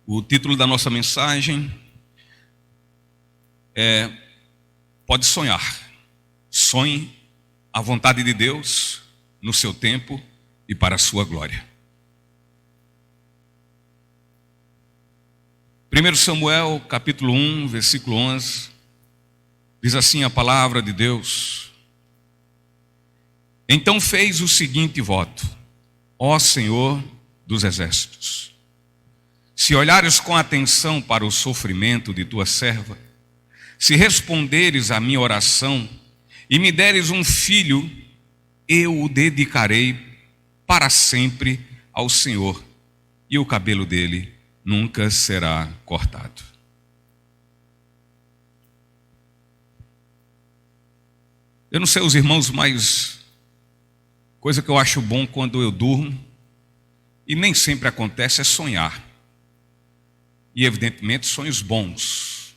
O título da nossa mensagem é Pode sonhar. Sonhe a vontade de Deus no seu tempo e para a sua glória. 1 Samuel, capítulo 1, versículo 11, diz assim a palavra de Deus: Então fez o seguinte voto: Ó Senhor dos exércitos, se olhares com atenção para o sofrimento de tua serva, se responderes à minha oração e me deres um filho, eu o dedicarei para sempre ao Senhor, e o cabelo dele nunca será cortado. Eu não sei os irmãos, mas coisa que eu acho bom quando eu durmo, e nem sempre acontece, é sonhar. E evidentemente sonhos bons.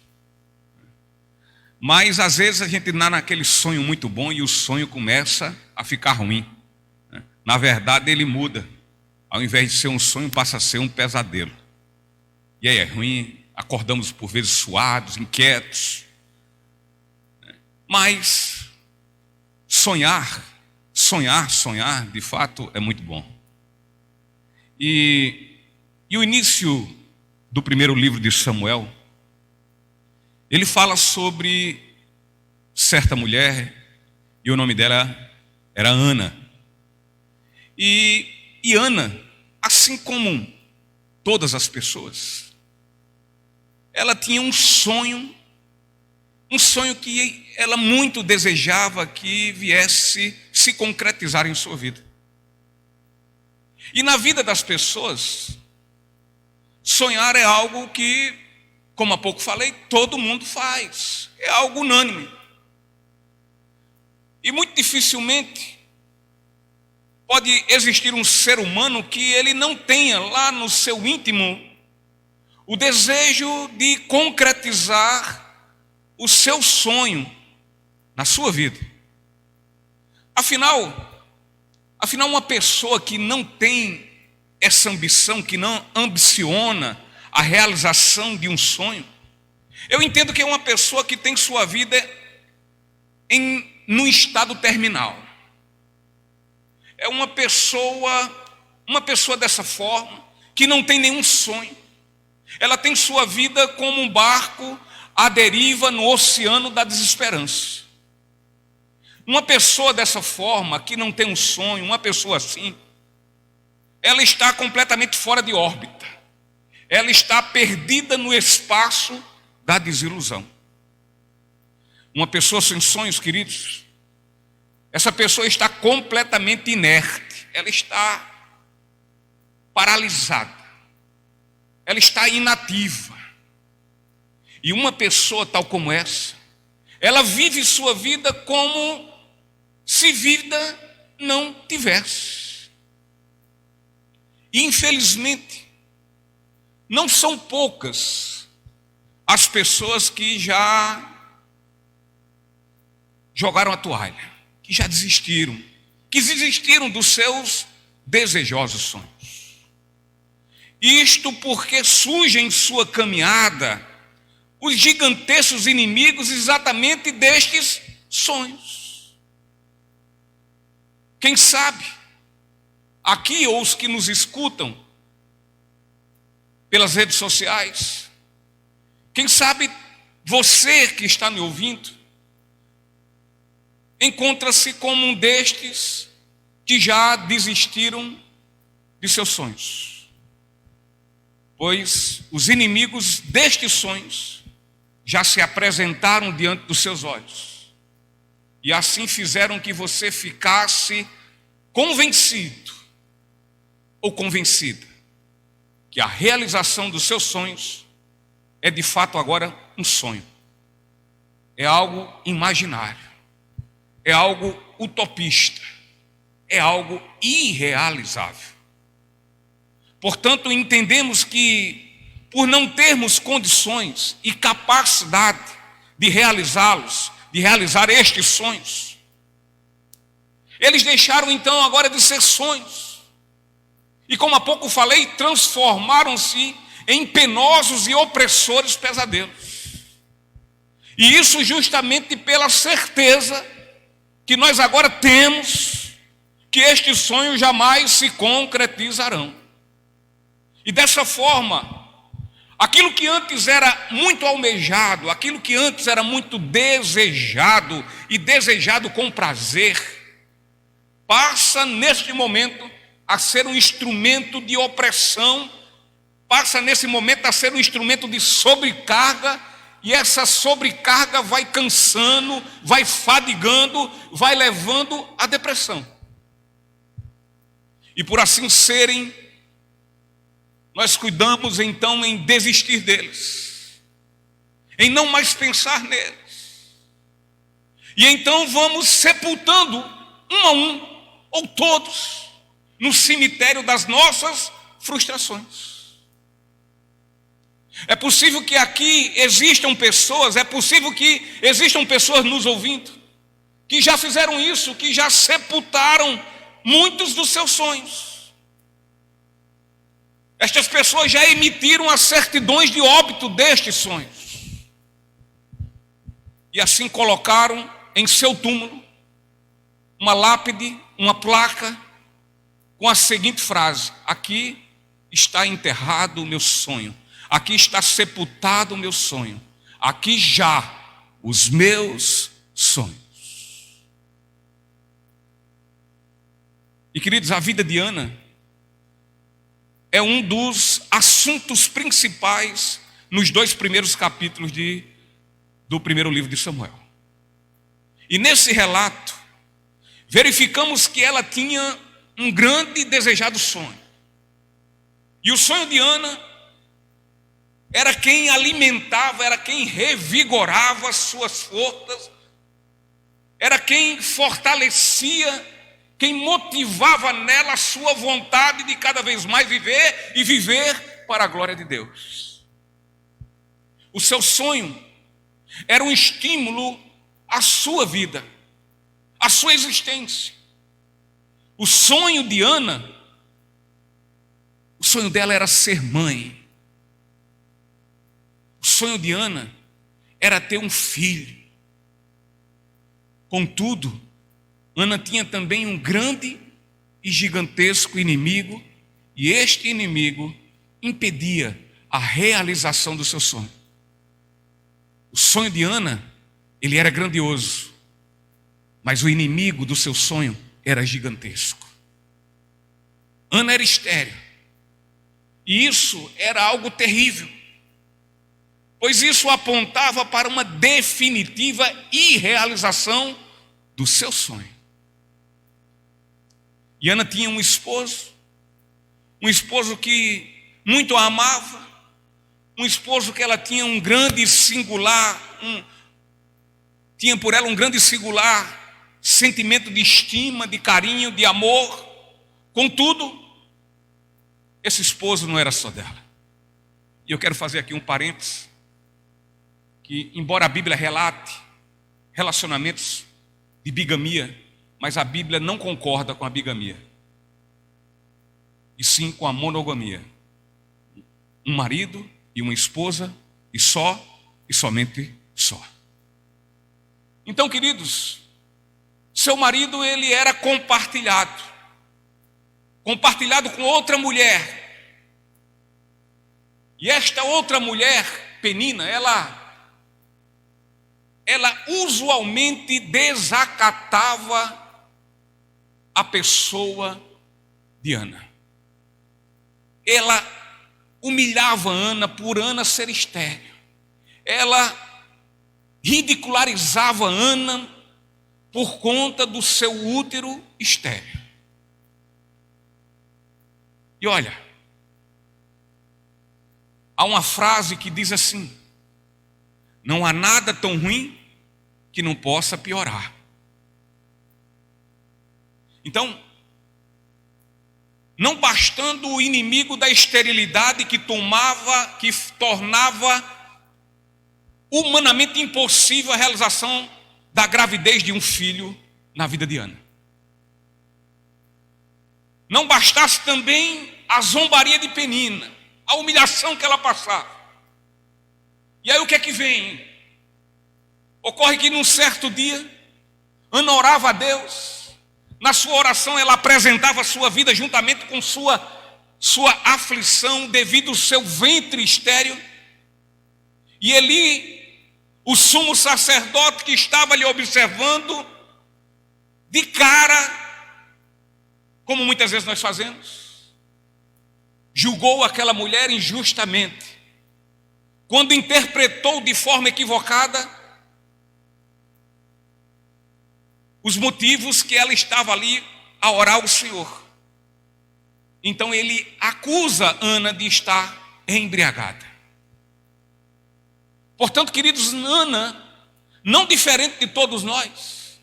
Mas às vezes a gente dá naquele sonho muito bom e o sonho começa a ficar ruim. Na verdade ele muda. Ao invés de ser um sonho, passa a ser um pesadelo. E aí é ruim, acordamos por vezes suados, inquietos. Mas sonhar, de fato é muito bom. E o início do primeiro livro de Samuel, ele fala sobre certa mulher, e o nome dela era Ana. E Ana, assim como todas as pessoas, ela tinha um sonho que ela muito desejava que viesse se concretizar em sua vida. E na vida das pessoas, sonhar é algo que, como há pouco falei, todo mundo faz. É algo unânime. E muito dificilmente pode existir um ser humano que ele não tenha lá no seu íntimo o desejo de concretizar o seu sonho na sua vida. Afinal, uma pessoa que não tem essa ambição, que não ambiciona a realização de um sonho, eu entendo que é uma pessoa que tem sua vida num estado terminal. É uma pessoa dessa forma, que não tem nenhum sonho. Ela tem sua vida como um barco à deriva no oceano da desesperança. Uma pessoa dessa forma, que não tem um sonho, uma pessoa assim, ela está completamente fora de órbita. Ela está perdida no espaço da desilusão. Uma pessoa sem sonhos, queridos, essa pessoa está completamente inerte. Ela está paralisada. Ela está inativa. E uma pessoa tal como essa, ela vive sua vida como se vida não tivesse. E infelizmente, não são poucas as pessoas que já jogaram a toalha, que já desistiram, dos seus desejosos sonhos. Isto porque surgem em sua caminhada os gigantescos inimigos exatamente destes sonhos. Quem sabe, aqui ou os que nos escutam pelas redes sociais, quem sabe você que está me ouvindo, encontra-se como um destes que já desistiram de seus sonhos. Pois os inimigos destes sonhos já se apresentaram diante dos seus olhos. E assim fizeram que você ficasse convencido ou convencida que a realização dos seus sonhos é de fato agora um sonho. É algo imaginário. É algo utopista. É algo irrealizável. Portanto, entendemos que, por não termos condições e capacidade de realizá-los, de realizar estes sonhos, eles deixaram então agora de ser sonhos. E como há pouco falei, transformaram-se em penosos e opressores pesadelos. E isso justamente pela certeza que nós agora temos que estes sonhos jamais se concretizarão. E dessa forma, aquilo que antes era muito almejado, aquilo que antes era muito desejado e desejado com prazer, passa neste momento a ser um instrumento de opressão, passa nesse momento a ser um instrumento de sobrecarga, e essa sobrecarga vai cansando, vai fadigando, vai levando à depressão. E por assim serem, nós cuidamos então em desistir deles, em não mais pensar neles. E então vamos sepultando um a um, ou todos, no cemitério das nossas frustrações. É possível que aqui existam pessoas, nos ouvindo, que já fizeram isso, que já sepultaram muitos dos seus sonhos. Estas pessoas já emitiram as certidões de óbito destes sonhos. E assim colocaram em seu túmulo uma lápide, uma placa, com a seguinte frase: aqui está enterrado o meu sonho. Aqui está sepultado o meu sonho. Aqui já os meus sonhos. E queridos, a vida de Ana é um dos assuntos principais nos 2 primeiros capítulos do primeiro livro de Samuel. E nesse relato, verificamos que ela tinha um grande e desejado sonho. E o sonho de Ana era quem alimentava, era quem revigorava as suas forças, era quem fortalecia, quem motivava nela a sua vontade de cada vez mais viver e viver para a glória de Deus. O seu sonho era um estímulo à sua vida, à sua existência. O sonho de Ana, o sonho dela era ser mãe. O sonho de Ana era ter um filho. Contudo, Ana tinha também um grande e gigantesco inimigo, e este inimigo impedia a realização do seu sonho. O sonho de Ana, ele era grandioso, mas o inimigo do seu sonho era gigantesco. Ana era estéril, e isso era algo terrível, pois isso apontava para uma definitiva irrealização do seu sonho. E Ana tinha um esposo que muito a amava, um esposo que ela tinha um grande singular, tinha por ela um grande singular sentimento de estima, de carinho, de amor. Contudo, esse esposo não era só dela. E eu quero fazer aqui um parênteses, que embora a Bíblia relate relacionamentos de bigamia, mas a Bíblia não concorda com a bigamia, e sim com a monogamia. Um marido e uma esposa, e só, e somente só. Então, queridos, seu marido, ele era compartilhado com outra mulher. E esta outra mulher, Penina, ela usualmente desacatava a pessoa de Ana. Ela humilhava Ana por Ana ser estéril. Ela ridicularizava Ana por conta do seu útero estéril. E olha, há uma frase que diz assim: não há nada tão ruim que não possa piorar. Então, não bastando o inimigo da esterilidade que tornava humanamente impossível a realização da gravidez de um filho na vida de Ana. Não bastasse também a zombaria de Penina, a humilhação que ela passava. E aí o que é que vem? Ocorre que num certo dia, Ana orava a Deus, na sua oração ela apresentava a sua vida juntamente com sua aflição devido ao seu ventre estéril. E Eli, o sumo sacerdote que estava lhe observando, de cara, como muitas vezes nós fazemos, julgou aquela mulher injustamente, quando interpretou de forma equivocada os motivos que ela estava ali a orar ao Senhor. Então ele acusa Ana de estar embriagada. Portanto, queridos, Ana, não diferente de todos nós,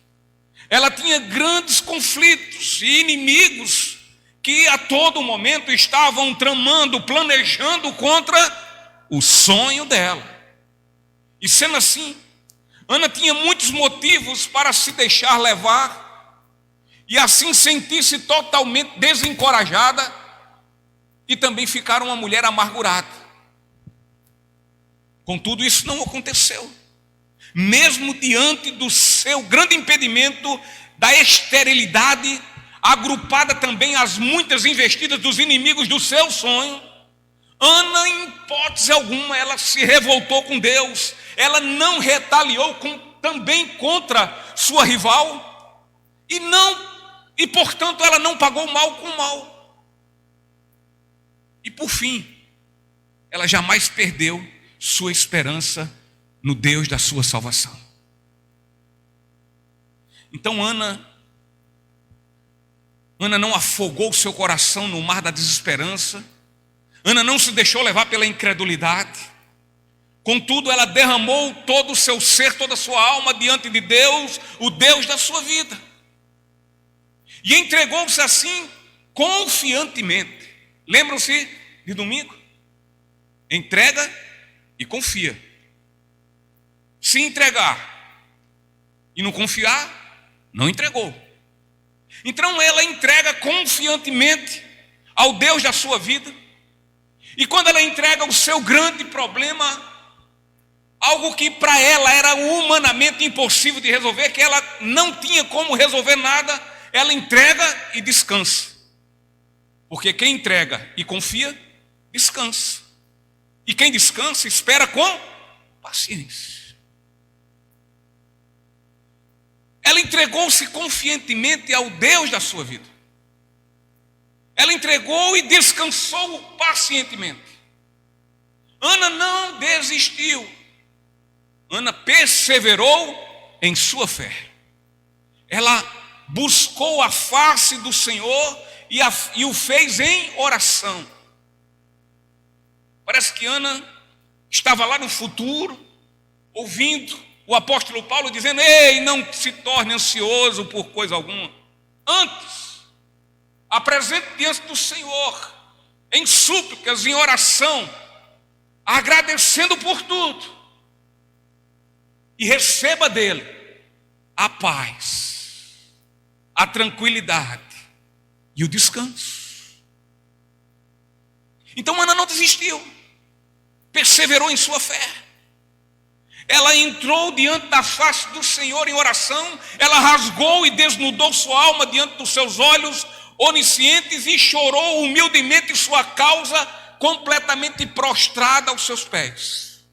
ela tinha grandes conflitos e inimigos que a todo momento estavam tramando, planejando contra o sonho dela. E sendo assim, Ana tinha muitos motivos para se deixar levar e assim sentir-se totalmente desencorajada e também ficar uma mulher amargurada. Contudo, isso não aconteceu. Mesmo diante do seu grande impedimento da esterilidade, agrupada também às muitas investidas dos inimigos do seu sonho, Ana, em hipótese alguma, ela se revoltou com Deus, ela não retaliou também contra sua rival, e portanto ela não pagou mal com mal. E por fim, ela jamais perdeu sua esperança no Deus da sua salvação. Então Ana não afogou seu coração no mar da desesperança. Ana não se deixou levar pela incredulidade. Contudo, ela derramou todo o seu ser, toda a sua alma diante de Deus, o Deus da sua vida. E entregou-se assim confiantemente. Lembram-se de domingo? Entrega e confia. Se entregar e não confiar, não entregou. Então ela entrega confiantemente ao Deus da sua vida. E quando ela entrega o seu grande problema, algo que para ela era humanamente impossível de resolver, que ela não tinha como resolver nada, ela entrega e descansa. Porque quem entrega e confia, descansa. E quem descansa, espera com paciência. Ela entregou-se confiantemente ao Deus da sua vida. Ela entregou e descansou pacientemente. Ana não desistiu. Ana perseverou em sua fé. Ela buscou a face do Senhor e o fez em oração. Parece que Ana estava lá no futuro, ouvindo o apóstolo Paulo dizendo: ei, não se torne ansioso por coisa alguma. Antes, apresente diante do Senhor, em súplicas, em oração, agradecendo por tudo. E receba dele a paz, a tranquilidade e o descanso. Então Ana não desistiu, perseverou em sua fé. Ela entrou diante da face do Senhor em oração, ela rasgou e desnudou sua alma diante dos seus olhos oniscientes e chorou humildemente sua causa, completamente prostrada aos seus pés.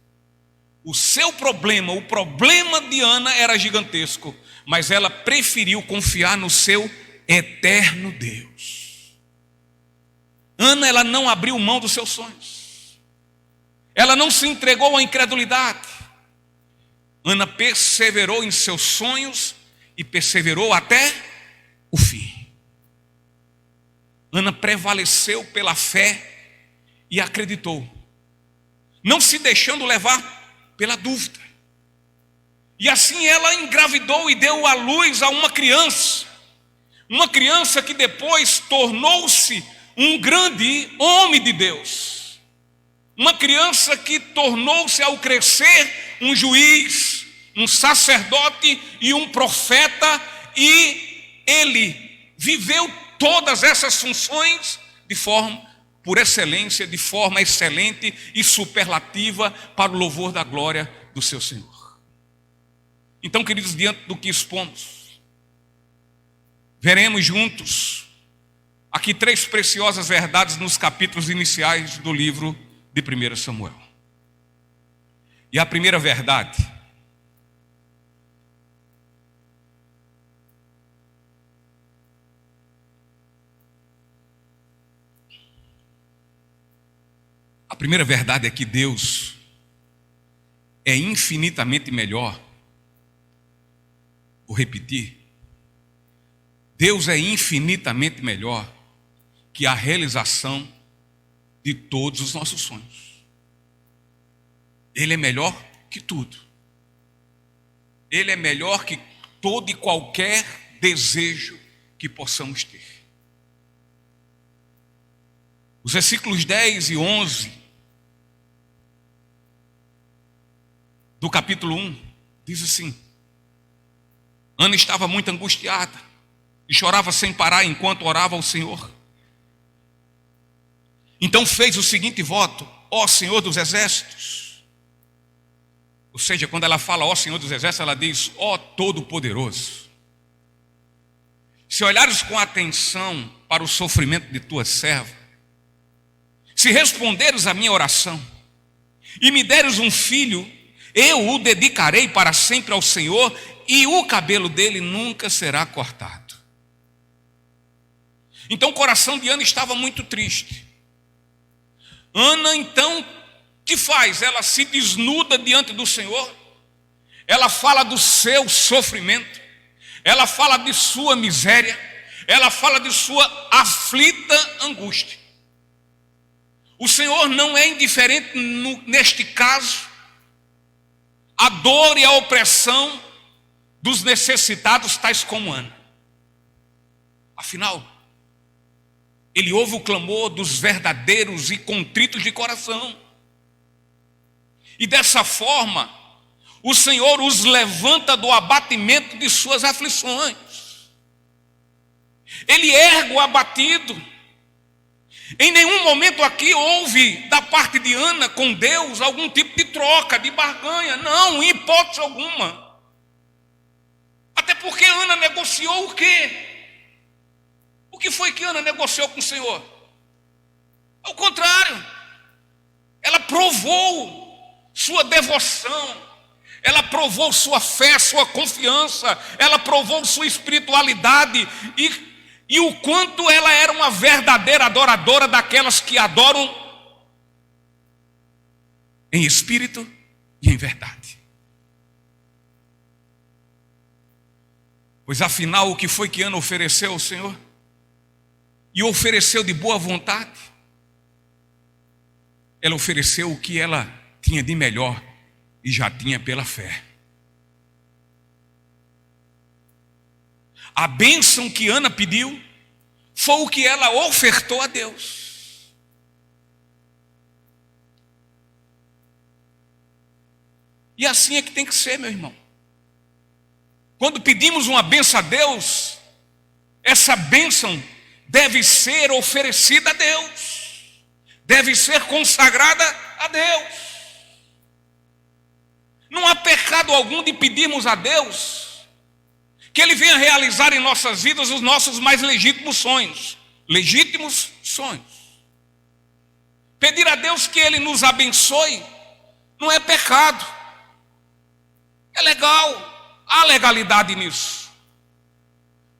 O seu problema, o problema de Ana era gigantesco, mas ela preferiu confiar no seu eterno Deus. Ana, ela não abriu mão dos seus sonhos. Ela não se entregou à incredulidade. Ana perseverou em seus sonhos e perseverou até o fim. Ana prevaleceu pela fé e acreditou, não se deixando levar pela dúvida. E assim ela engravidou e deu à luz a uma criança que depois tornou-se um grande homem de Deus, uma criança que tornou-se ao crescer um juiz, um sacerdote e um profeta, e ele viveu todas essas funções de forma por excelência, de forma excelente e superlativa para o louvor da glória do seu Senhor. Então, queridos, diante do que expomos, veremos juntos aqui 3 preciosas verdades nos capítulos iniciais do livro de 1 Samuel. E a primeira verdade: é que Deus é infinitamente melhor. Vou repetir. Deus é infinitamente melhor que a realização de todos os nossos sonhos. Ele é melhor que tudo. Ele é melhor que todo e qualquer desejo que possamos ter. Os versículos 10 e 11 do capítulo 1 diz assim: Ana estava muito angustiada e chorava sem parar enquanto orava ao Senhor. Então fez o seguinte voto: ó Senhor dos exércitos. Ou seja, quando ela fala ó Senhor dos exércitos, ela diz ó Todo-Poderoso. Se olhares com atenção para o sofrimento de tua serva, se responderes à minha oração e me deres um filho, eu o dedicarei para sempre ao Senhor, e o cabelo dele nunca será cortado. Então o coração de Ana estava muito triste. Ana então, o que faz? Ela se desnuda diante do Senhor, ela fala do seu sofrimento, ela fala de sua miséria, ela fala de sua aflita angústia. O Senhor não é indiferente neste caso à dor e à opressão dos necessitados, tais como Ana. Afinal, Ele ouve o clamor dos verdadeiros e contritos de coração. E dessa forma, o Senhor os levanta do abatimento de suas aflições. Ele ergue o abatido. Em nenhum momento aqui houve, da parte de Ana com Deus, algum tipo de troca, de barganha. Não, em hipótese alguma. Até porque Ana negociou o quê? O que foi que Ana negociou com o Senhor? Ao contrário, ela provou sua devoção, ela provou sua fé, sua confiança, ela provou sua espiritualidade e o quanto ela era uma verdadeira adoradora daquelas que adoram em espírito e em verdade. Pois afinal, o que foi que Ana ofereceu ao Senhor? E ofereceu de boa vontade. Ela ofereceu o que ela tinha de melhor e já tinha pela fé. A bênção que Ana pediu foi o que ela ofertou a Deus. E assim é que tem que ser, meu irmão. Quando pedimos uma bênção a Deus, essa bênção deve ser oferecida a Deus, deve ser consagrada a Deus. Não há pecado algum de pedirmos a Deus que Ele venha realizar em nossas vidas os nossos mais legítimos sonhos. Legítimos sonhos. Pedir a Deus que Ele nos abençoe não é pecado. É legal, há legalidade nisso.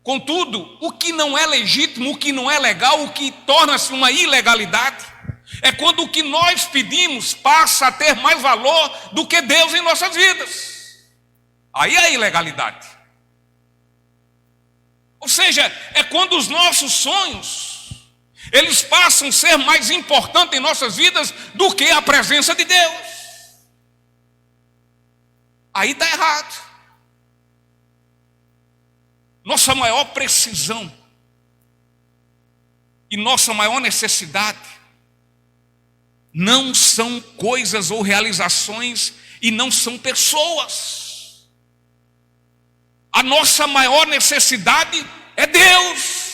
Contudo, o que não é legítimo, o que não é legal, o que torna-se uma ilegalidade, é quando o que nós pedimos passa a ter mais valor do que Deus em nossas vidas. Aí é a ilegalidade. Ou seja, é quando os nossos sonhos, eles passam a ser mais importantes em nossas vidas do que a presença de Deus. Aí está errado. Nossa maior precisão e nossa maior necessidade não são coisas ou realizações e não são pessoas. A nossa maior necessidade é Deus.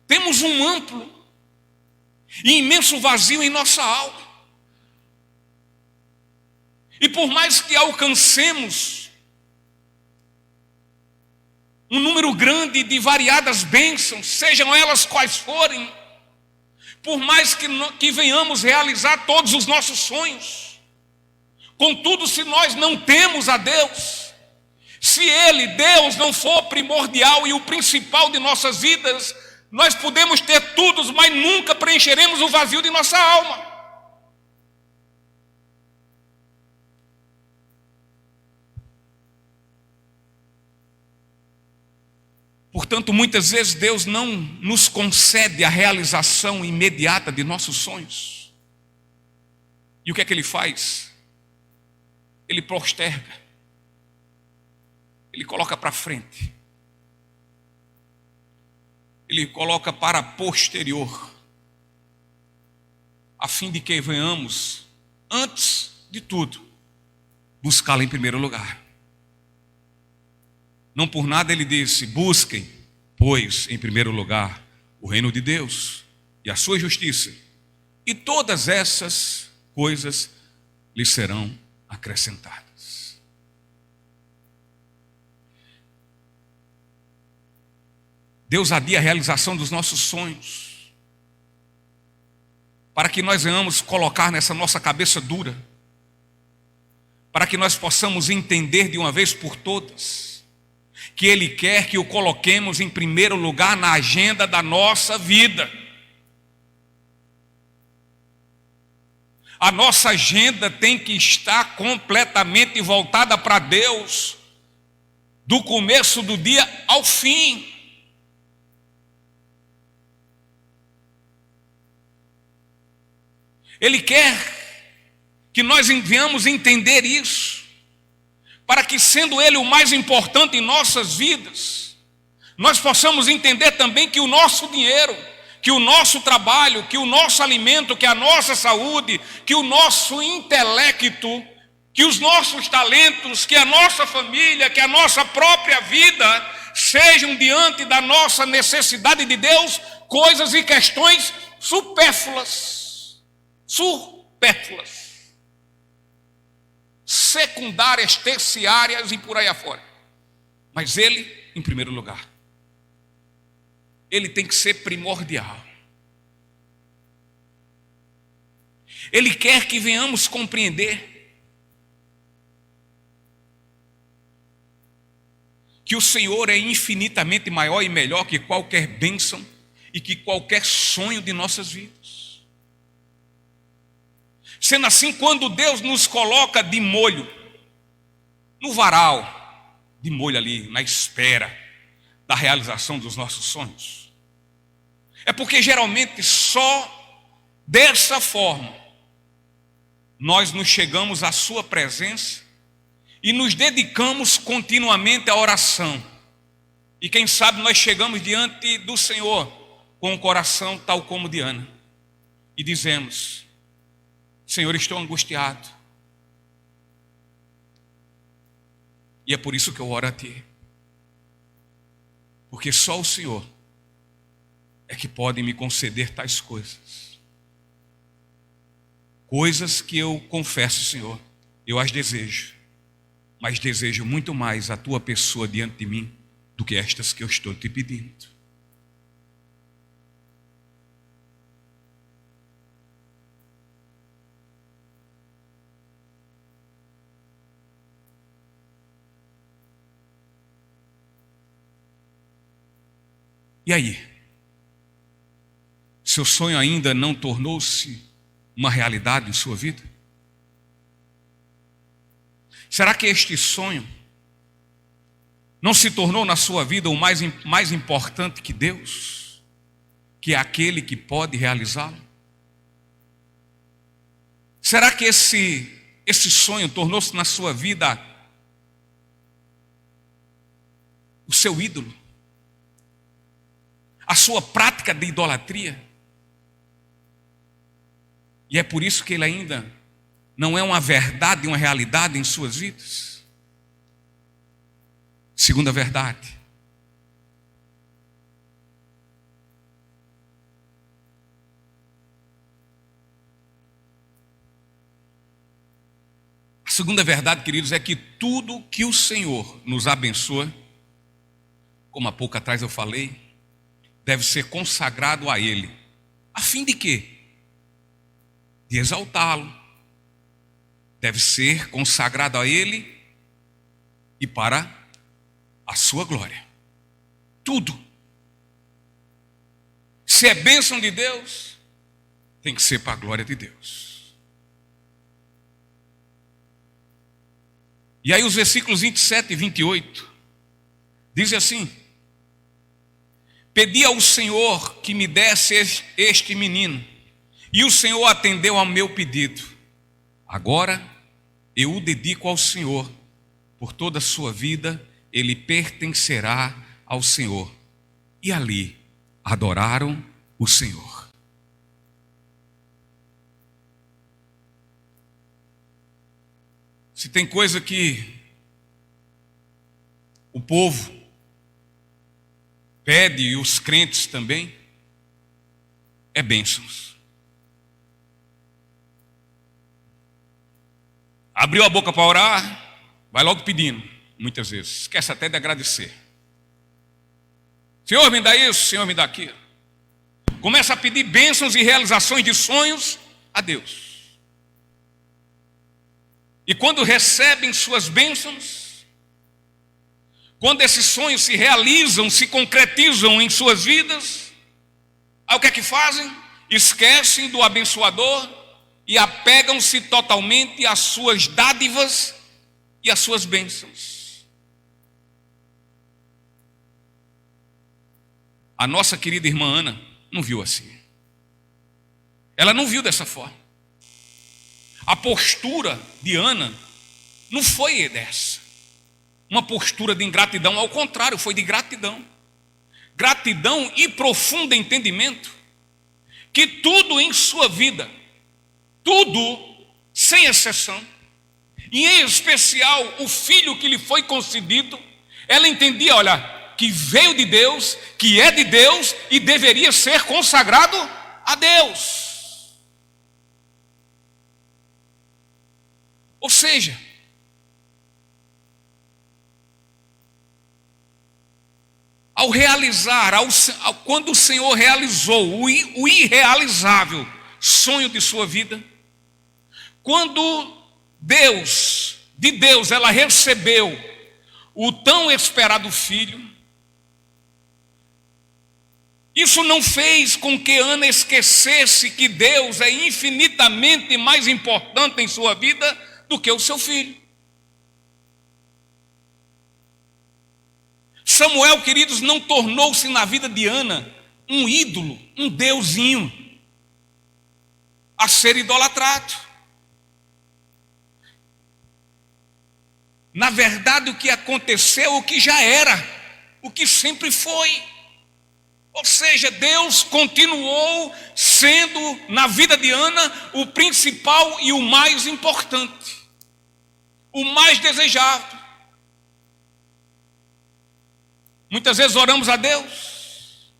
temos um amplo e imenso vazio em nossa alma. E por mais que alcancemos um número grande de variadas bênçãos, sejam elas quais forem, por mais que venhamos realizar todos os nossos sonhos, contudo, se nós não temos a Deus, se Ele, Deus, não for primordial e o principal de nossas vidas, nós podemos ter tudo, mas nunca preencheremos o vazio de nossa alma. Portanto, muitas vezes Deus não nos concede a realização imediata de nossos sonhos. E o que é que Ele faz? Ele posterga. Ele coloca para frente. Ele coloca para posterior. A fim de que venhamos, antes de tudo, buscá-lo em primeiro lugar. Não por nada Ele disse: busquem, pois, em primeiro lugar, o reino de Deus e a sua justiça, e todas essas coisas lhes serão acrescentadas. Deus adia a realização dos nossos sonhos, para que nós venhamos colocar nessa nossa cabeça dura, para que nós possamos entender de uma vez por todas, que Ele quer que o coloquemos em primeiro lugar na agenda da nossa vida. A nossa agenda tem que estar completamente voltada para Deus, do começo do dia ao fim. Ele quer que nós venhamos entender isso, para que, sendo Ele o mais importante em nossas vidas, nós possamos entender também que o nosso dinheiro, que o nosso trabalho, que o nosso alimento, que a nossa saúde, que o nosso intelecto, que os nossos talentos, que a nossa família, que a nossa própria vida, sejam diante da nossa necessidade de Deus, coisas e questões supérfluas, secundárias, terciárias e por aí afora. Mas Ele, em primeiro lugar, Ele tem que ser primordial. Ele quer que venhamos compreender que o Senhor é infinitamente maior e melhor que qualquer bênção e que qualquer sonho de nossas vidas. Sendo assim, quando Deus nos coloca de molho, no varal, de molho ali, na espera da realização dos nossos sonhos, é porque geralmente só dessa forma nós nos chegamos à sua presença e nos dedicamos continuamente à oração. E quem sabe nós chegamos diante do Senhor com o coração tal como de Ana e dizemos: Senhor, estou angustiado. E é por isso que eu oro a Ti. Porque só o Senhor é que pode me conceder tais coisas. Coisas que eu confesso, Senhor, eu as desejo. Mas desejo muito mais a Tua pessoa diante de mim do que estas que eu estou Te pedindo. E aí? Seu sonho ainda não tornou-se uma realidade em sua vida? Será que este sonho não se tornou na sua vida o mais importante que Deus, que é aquele que pode realizá-lo? Será que esse sonho tornou-se na sua vida o seu ídolo? A sua prática de idolatria? E é por isso que ele ainda não é uma verdade, uma realidade em suas vidas? Segunda verdade: segunda verdade, queridos, é que tudo que o Senhor nos abençoa, como há pouco atrás eu falei, deve ser consagrado a Ele. A fim de quê? De exaltá-lo. Deve ser consagrado a Ele e para a sua glória. Tudo. Se é bênção de Deus, tem que ser para a glória de Deus. E aí os versículos 27 e 28 dizem assim: pedi ao Senhor que me desse este menino, e o Senhor atendeu ao meu pedido. Agora eu o dedico ao Senhor. Por toda a sua vida ele pertencerá ao Senhor. E ali adoraram o Senhor. Se tem coisa que o povo pede, e os crentes também, é bênçãos. Abriu a boca para orar, vai logo pedindo, muitas vezes. Esquece até de agradecer. Senhor, me dá isso, Senhor, me dá aquilo. Começa a pedir bênçãos e realizações de sonhos a Deus. E quando recebem suas bênçãos, quando esses sonhos se realizam, se concretizam em suas vidas, aí o que é que fazem? Esquecem do abençoador e apegam-se totalmente às suas dádivas e às suas bênçãos. A nossa querida irmã Ana não viu assim. Ela não viu dessa forma. A postura de Ana não foi dessa. Uma postura de ingratidão, ao contrário, foi de gratidão. Gratidão e profundo entendimento que tudo em sua vida, tudo, sem exceção, e em especial o filho que lhe foi concedido, ela entendia, olha, que veio de Deus, que é de Deus e deveria ser consagrado a Deus. Ou seja, ao realizar, quando o Senhor realizou o irrealizável sonho de sua vida, quando de Deus ela recebeu o tão esperado filho, isso não fez com que Ana esquecesse que Deus é infinitamente mais importante em sua vida do que o seu filho. Samuel, queridos, não tornou-se na vida de Ana um ídolo, um deusinho a ser idolatrado. Na verdade, o que aconteceu, o que já era, o que sempre foi. Ou seja, Deus continuou sendo, na vida de Ana, o principal e o mais importante, o mais desejado. Muitas vezes oramos a Deus,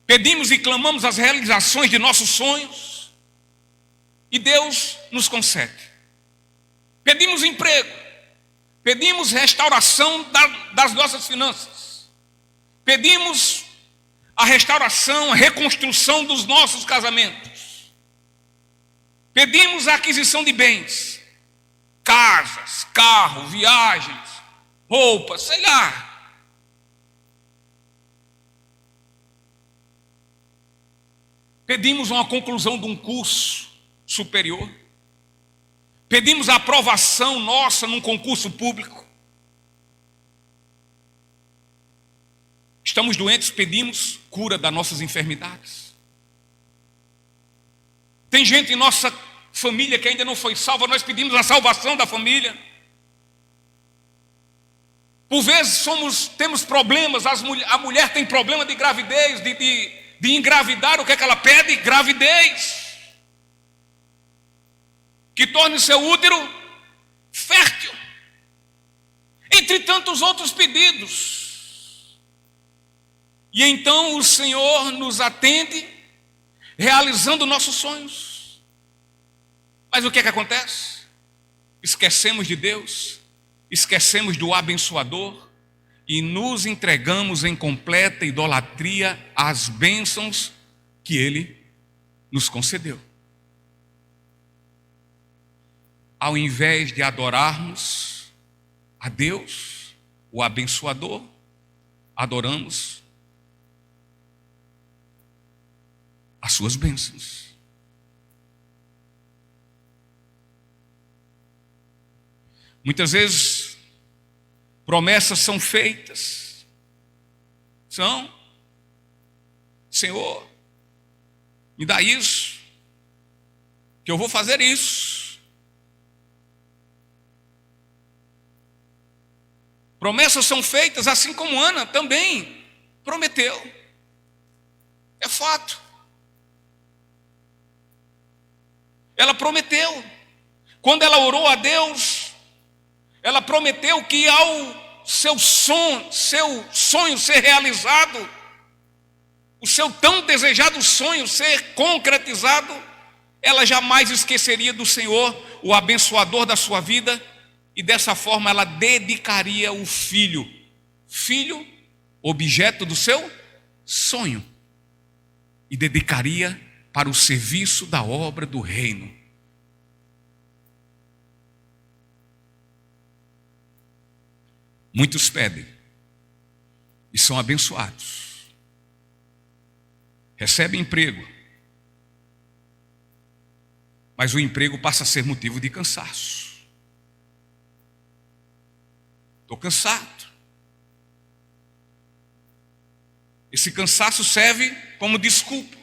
pedimos e clamamos as realizações de nossos sonhos, e Deus nos concede. Pedimos emprego, pedimos restauração das nossas finanças, pedimos a restauração, a reconstrução dos nossos casamentos, pedimos a aquisição de bens, casas, carro, viagens, roupas, sei lá. Pedimos uma conclusão de um curso superior. Pedimos a aprovação nossa num concurso público. Estamos doentes, pedimos cura das nossas enfermidades. Tem gente em nossa família que ainda não foi salva, nós pedimos a salvação da família. Por vezes temos problemas, a mulher tem problema de gravidez, de engravidar, o que é que ela pede? Gravidez. Que torne seu útero fértil. Entre tantos outros pedidos. E então o Senhor nos atende, realizando nossos sonhos. Mas o que é que acontece? esquecemos de Deus, esquecemos do abençoador e nos entregamos em completa idolatria às bênçãos que Ele nos concedeu. Ao invés de adorarmos a Deus, o abençoador, adoramos as suas bênçãos. Muitas vezes, promessas são feitas. Senhor, me dá isso, que eu vou fazer isso. Promessas são feitas, assim como Ana também prometeu. É fato. Ela prometeu. Quando ela orou a Deus, ela prometeu que ao seu sonho ser realizado, o seu tão desejado sonho ser concretizado, ela jamais esqueceria do Senhor, o abençoador da sua vida, e dessa forma ela dedicaria o filho, objeto do seu sonho, e dedicaria para o serviço da obra do reino. Muitos pedem e são abençoados. Recebem emprego, mas o emprego passa a ser motivo de cansaço. Estou cansado. Esse cansaço serve como desculpa.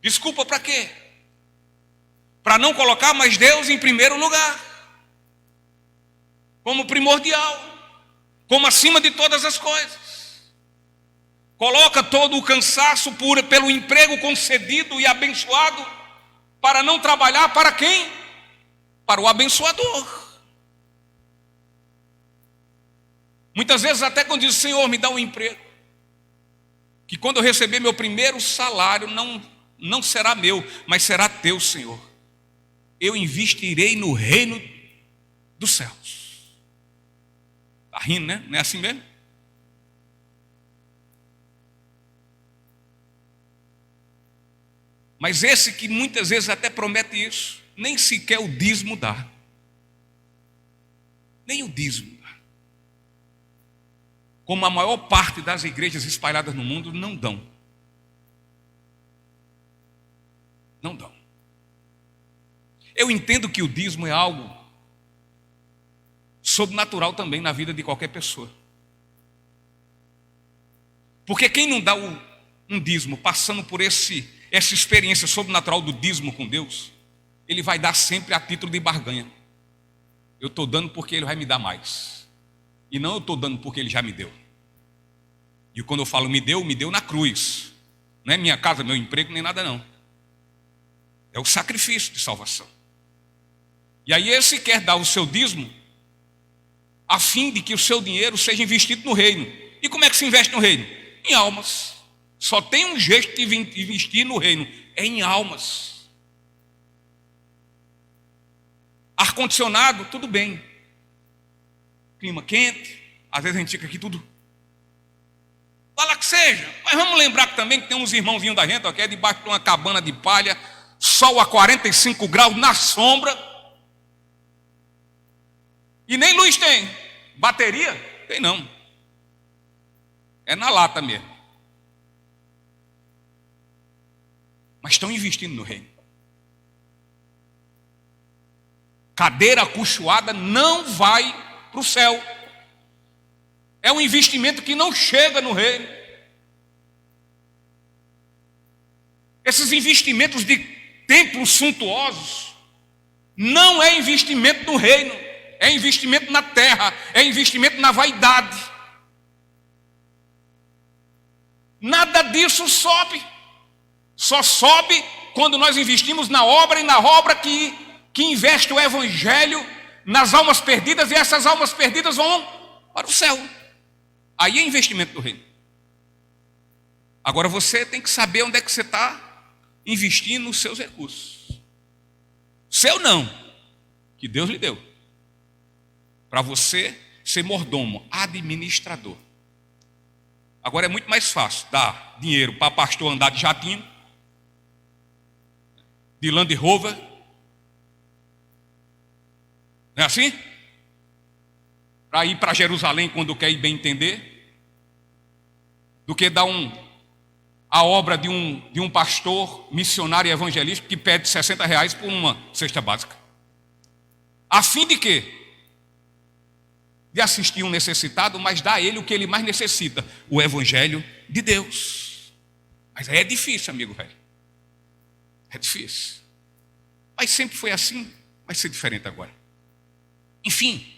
Desculpa para quê? Para não colocar mais Deus em primeiro lugar, como primordial, como acima de todas as coisas. Coloca todo o cansaço pelo emprego concedido e abençoado, para não trabalhar para quem? Para o abençoador. Muitas vezes até quando diz, Senhor, me dá um emprego, que quando eu receber meu primeiro salário, não será meu, mas será teu, Senhor. Eu investirei no reino dos céus. Está rindo, né? Não é assim mesmo? Mas esse que muitas vezes até promete isso, nem sequer o dízimo dá. Nem o dízimo dá. Como a maior parte das igrejas espalhadas no mundo não dão. Não dão. Eu entendo que o dízimo é algo sobrenatural também na vida de qualquer pessoa. Porque quem não dá um dízimo, passando por essa experiência sobrenatural do dízimo com Deus, ele vai dar sempre a título de barganha. Eu estou dando porque Ele vai me dar mais. E não eu estou dando porque Ele já me deu. E quando eu falo me deu na cruz. Não é minha casa, meu emprego, nem nada não. É o sacrifício de salvação. E aí esse quer dar o seu dízimo a fim de que o seu dinheiro seja investido no reino. E como é que se investe no reino? Em almas. Só tem um jeito de investir no reino, é em almas. Ar-condicionado, tudo bem. Clima quente, às vezes a gente fica aqui tudo. Fala que seja, mas vamos lembrar também que tem uns irmãozinhos da gente, que é debaixo de uma cabana de palha, sol a 45 graus na sombra. E nem luz tem. Bateria? Tem não. É na lata mesmo. Mas estão investindo no reino. Cadeira acolchoada não vai para o céu. É um investimento que não chega no reino. Esses investimentos de templos suntuosos não é investimento no reino, é investimento na terra, é investimento na vaidade. Nada disso sobe. Só sobe quando nós investimos na obra e na obra que investe o evangelho nas almas perdidas, e essas almas perdidas vão para o céu. Aí é investimento do reino. Agora você tem que saber onde é que você está investindo os seus recursos. Seu não, que Deus lhe deu. para você ser mordomo, administrador. Agora é muito mais fácil dar dinheiro para pastor andar de jatinho, de Land Rover. Não é assim? Para ir para Jerusalém quando quer ir bem entender, do que dar a obra de um pastor missionário e evangelista que pede R$60 por uma cesta básica. A fim de quê? De assistir um necessitado, mas dar a ele o que ele mais necessita, o evangelho de Deus. Mas aí é difícil, amigo velho. É difícil. Mas sempre foi assim, vai ser diferente agora. Enfim,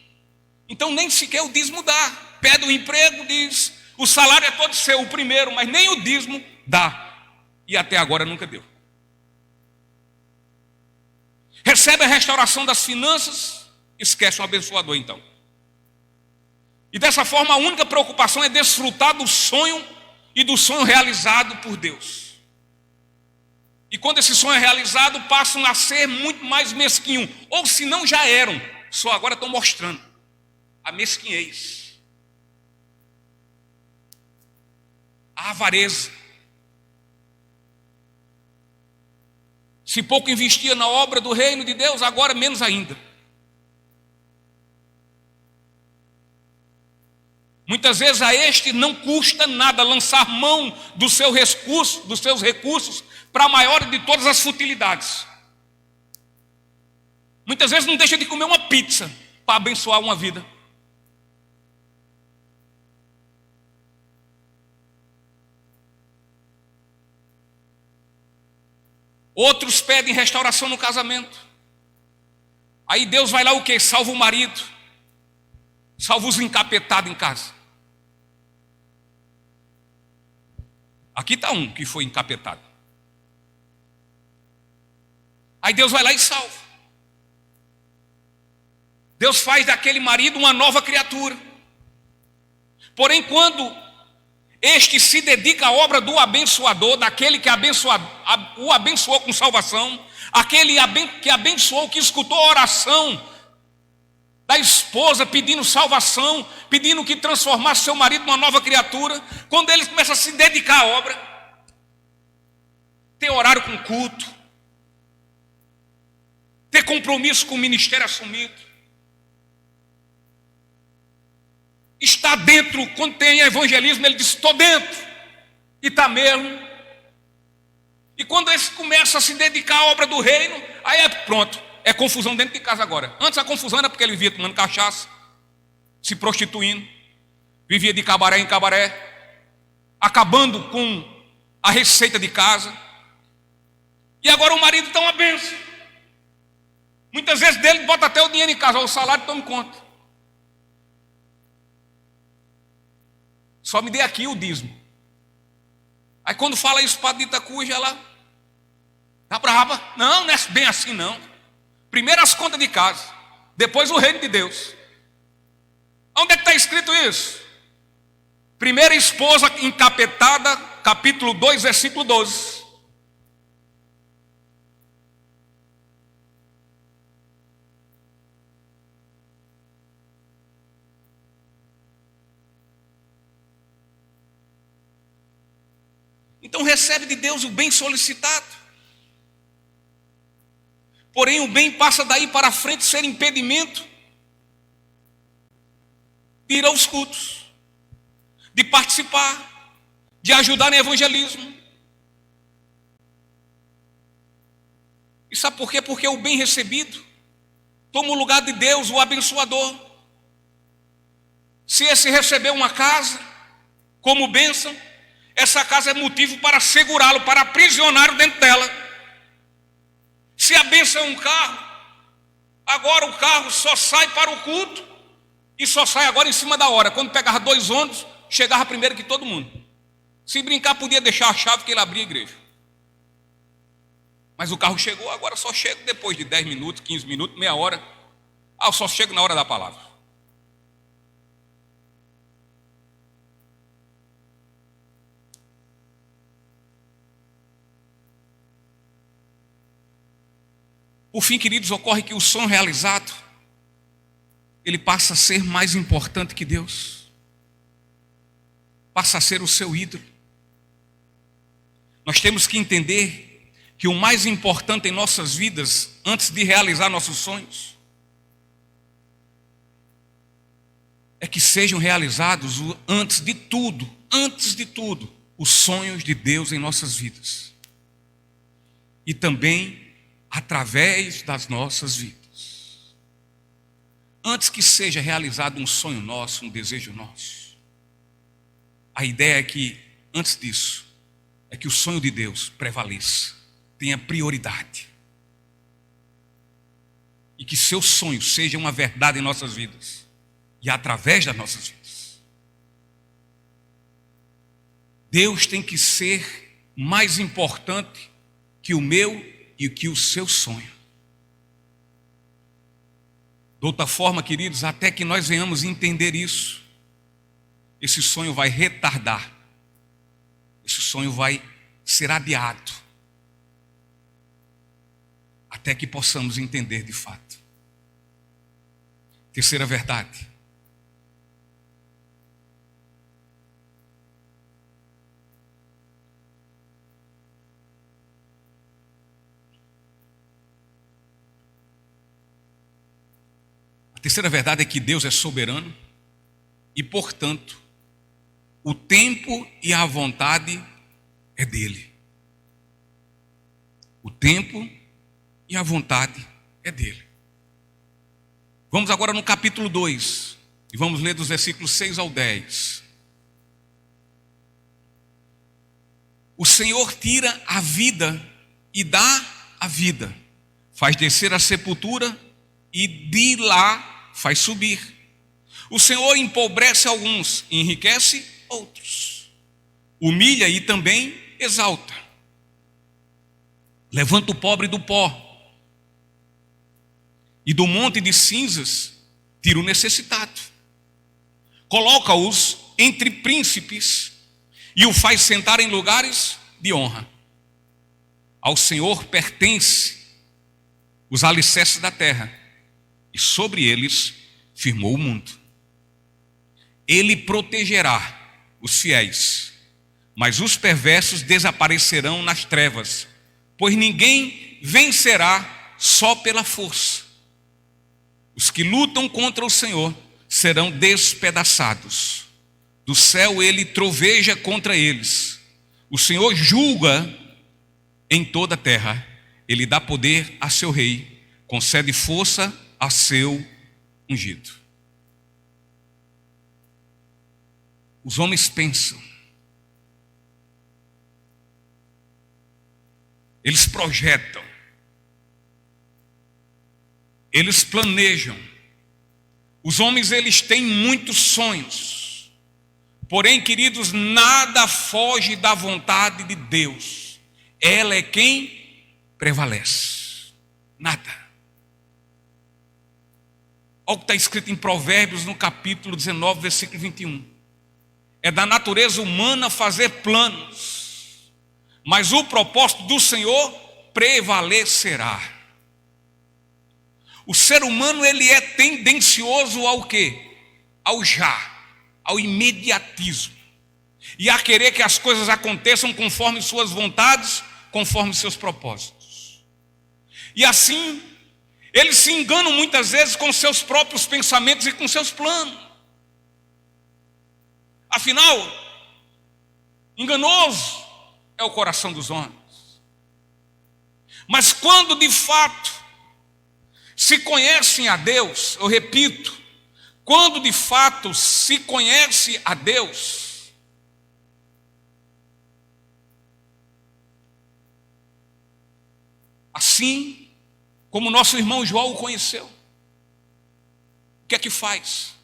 então nem sequer o dízimo dá. Pede o emprego, diz, o salário é todo seu, o primeiro, mas nem o dízimo dá. E até agora nunca deu. Recebe a restauração das finanças, esquece um abençoador então. E dessa forma a única preocupação é desfrutar do sonho e do sonho realizado por Deus. E quando esse sonho é realizado, passam a ser muito mais mesquinhos. Ou se não já eram, só agora estão mostrando a mesquinhez, a avareza. Se pouco investia na obra do reino de Deus, agora menos ainda. Muitas vezes a este não custa nada lançar mão dos seus recursos para a maior de todas as futilidades. Muitas vezes não deixa de comer uma pizza para abençoar uma vida. Outros pedem restauração no casamento. Aí Deus vai lá o quê? Salva o marido. Salva os encapetados em casa. Aqui está um que foi encapetado. Aí Deus vai lá e salva. Deus faz daquele marido uma nova criatura. Porém, quando este se dedica à obra do abençoador, daquele que o abençoou com salvação, aquele que abençoou, que escutou a oração da esposa pedindo salvação, pedindo que transformasse seu marido numa nova criatura, quando ele começa a se dedicar à obra, ter horário com culto, ter compromisso com o ministério assumido, está dentro, quando tem evangelismo, ele diz, estou dentro, e está mesmo. E quando ele começa a se dedicar à obra do reino, aí é pronto, é confusão dentro de casa agora. Antes a confusão era porque ele vivia tomando cachaça, se prostituindo, vivia de cabaré em cabaré, acabando com a receita de casa. E agora o marido está uma bênção. Muitas vezes dele bota até o dinheiro em casa, o salário tome conta. Só me dê aqui o dízimo. Aí quando fala isso para Dita Cuja lá, tá brava. Não é bem assim não. Primeiro as contas de casa, depois o reino de Deus. Onde é que está escrito isso? Primeira esposa encapetada, capítulo 2, versículo 12. Então recebe de Deus o bem solicitado. Porém o bem passa daí para frente ser impedimento de ir aos cultos, de participar, de ajudar no evangelismo. E sabe por quê? Porque o bem recebido toma o lugar de Deus, o abençoador. Se esse receber uma casa como bênção, essa casa é motivo para segurá-lo, para aprisioná-lo dentro dela. Se a bênção é um carro, agora o carro só sai para o culto e só sai agora em cima da hora. Quando pegava 2 ônibus, chegava primeiro que todo mundo. Se brincar, podia deixar a chave que ele abria a igreja. Mas o carro chegou, agora só chega depois de 10 minutos, 15 minutos, meia hora. Eu só chego na hora da palavra. Por fim, queridos, ocorre que o sonho realizado ele passa a ser mais importante que Deus, passa a ser o seu ídolo. Nós temos que entender que o mais importante em nossas vidas, antes de realizar nossos sonhos, é que sejam realizados antes de tudo, os sonhos de Deus em nossas vidas. E também através das nossas vidas. Antes que seja realizado um sonho nosso, um desejo nosso, a ideia é que, antes disso, é que o sonho de Deus prevaleça, tenha prioridade. E que seu sonho seja uma verdade em nossas vidas. E através das nossas vidas. Deus tem que ser mais importante que o meu e que o seu sonho. De outra forma, queridos, até que nós venhamos entender isso, esse sonho vai retardar. Esse sonho vai ser adiado. Até que possamos entender de fato. Terceira verdade. A terceira verdade é que Deus é soberano e, portanto, o tempo e a vontade é dele. O tempo e a vontade é dele. Vamos agora no capítulo 2 e vamos ler dos versículos 6 ao 10. O Senhor tira a vida e dá a vida, faz descer a sepultura e de lá faz subir. O Senhor empobrece alguns e enriquece outros. Humilha e também exalta. Levanta o pobre do pó. E do monte de cinzas tira o necessitado. Coloca-os entre príncipes e o faz sentar em lugares de honra. Ao Senhor pertence os alicerces da terra, e sobre eles firmou o mundo. Ele protegerá os fiéis, mas os perversos desaparecerão nas trevas, pois ninguém vencerá só pela força. Os que lutam contra o Senhor serão despedaçados. Do céu ele troveja contra eles. O Senhor julga em toda a terra. Ele dá poder a seu rei, concede força a seu ungido. Os homens pensam, eles projetam, eles planejam. Os homens, eles têm muitos sonhos. Porém, queridos, nada foge da vontade de Deus. Ela é quem prevalece. Nada. Olha o que está escrito em Provérbios, no capítulo 19, versículo 21. É da natureza humana fazer planos, mas o propósito do Senhor prevalecerá. O ser humano, ele é tendencioso ao quê? Ao já, ao imediatismo. E a querer que as coisas aconteçam conforme suas vontades, conforme seus propósitos. E assim, eles se enganam muitas vezes com seus próprios pensamentos e com seus planos. Afinal, enganoso é o coração dos homens. Mas quando de fato se conhecem a Deus, eu repito, quando de fato se conhece a Deus, assim como nosso irmão João o conheceu, o que é que faz?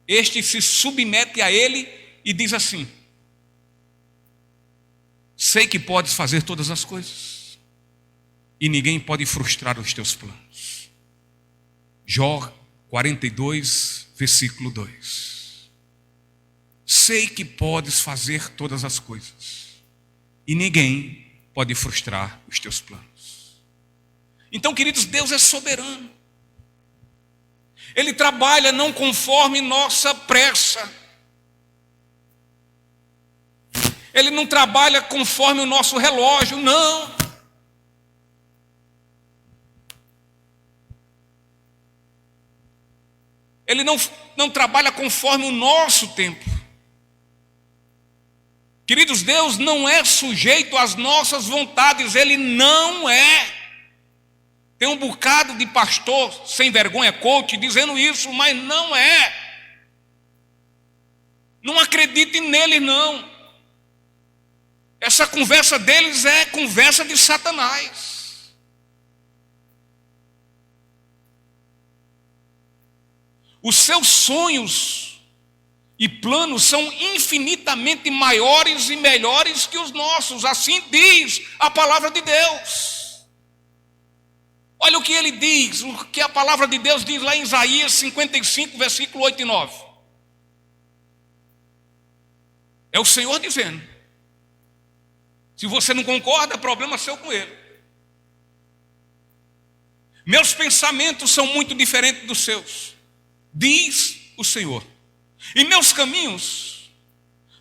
Este se submete a ele e diz assim: sei que podes fazer todas as coisas, e ninguém pode frustrar os teus planos. Jó 42, versículo 2. Sei que podes fazer todas as coisas, e ninguém pode frustrar os teus planos. Então, queridos, Deus é soberano. Ele trabalha não conforme nossa pressa. Ele não trabalha conforme o nosso relógio, não. Ele não trabalha conforme o nosso tempo. Queridos, Deus não é sujeito às nossas vontades, Ele não é. Tem um bocado de pastor sem vergonha, coach, dizendo isso, mas não é. Não acredite nele, não. Essa conversa deles é conversa de Satanás. Os seus sonhos e planos são infinitamente maiores e melhores que os nossos. Assim diz a palavra de Deus. Olha o que ele diz, o que a palavra de Deus diz lá em Isaías 55, versículo 8 e 9. É o Senhor dizendo. Se você não concorda, problema seu com ele. Meus pensamentos são muito diferentes dos seus, diz o Senhor. E meus caminhos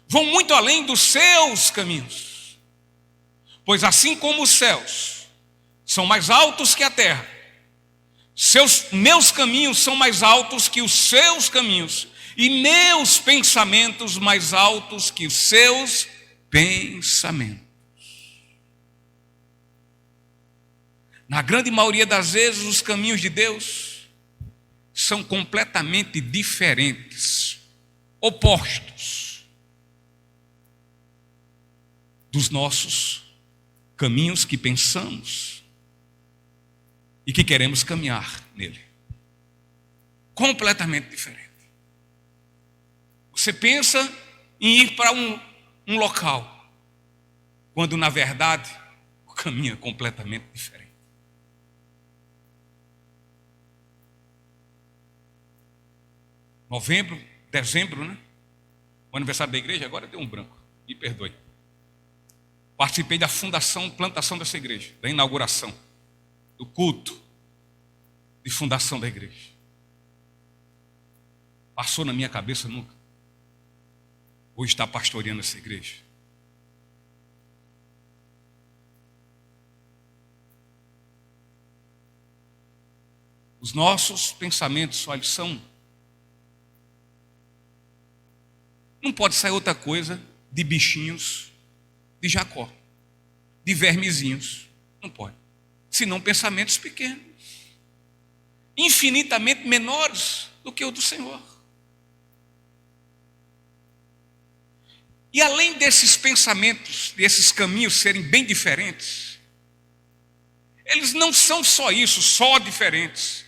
vão muito além dos seus caminhos. Pois assim como os céus são mais altos que a terra, meus caminhos são mais altos que os seus caminhos, e meus pensamentos mais altos que os seus pensamentos. Na grande maioria das vezes, os caminhos de Deus são completamente diferentes, opostos dos nossos caminhos que pensamos e que queremos caminhar nele. Completamente diferente. Você pensa em ir para um local, quando na verdade o caminho é completamente diferente. Novembro, dezembro, né? O aniversário da igreja, agora deu um branco, me perdoe. Participei da fundação, plantação dessa igreja, da inauguração, do culto de fundação da igreja. Passou na minha cabeça nunca. Vou estar pastoreando essa igreja. Os nossos pensamentos, olha, não pode sair outra coisa de bichinhos de Jacó, de vermezinhos. Não pode. Senão pensamentos pequenos, infinitamente menores do que o do Senhor. E além desses pensamentos, desses caminhos serem bem diferentes, eles não são só isso, só diferentes,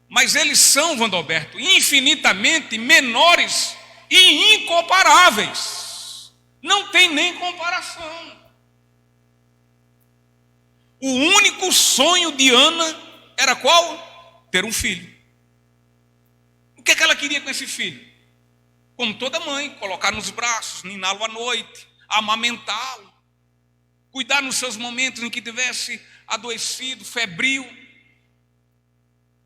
mas eles são, Vandalberto, infinitamente menores e incomparáveis. Não tem nem comparação. O único sonho de Ana era qual? Ter um filho. O que é que ela queria com esse filho? Como toda mãe, colocar nos braços, niná-lo à noite, amamentá-lo, cuidar nos seus momentos em que tivesse adoecido, febril.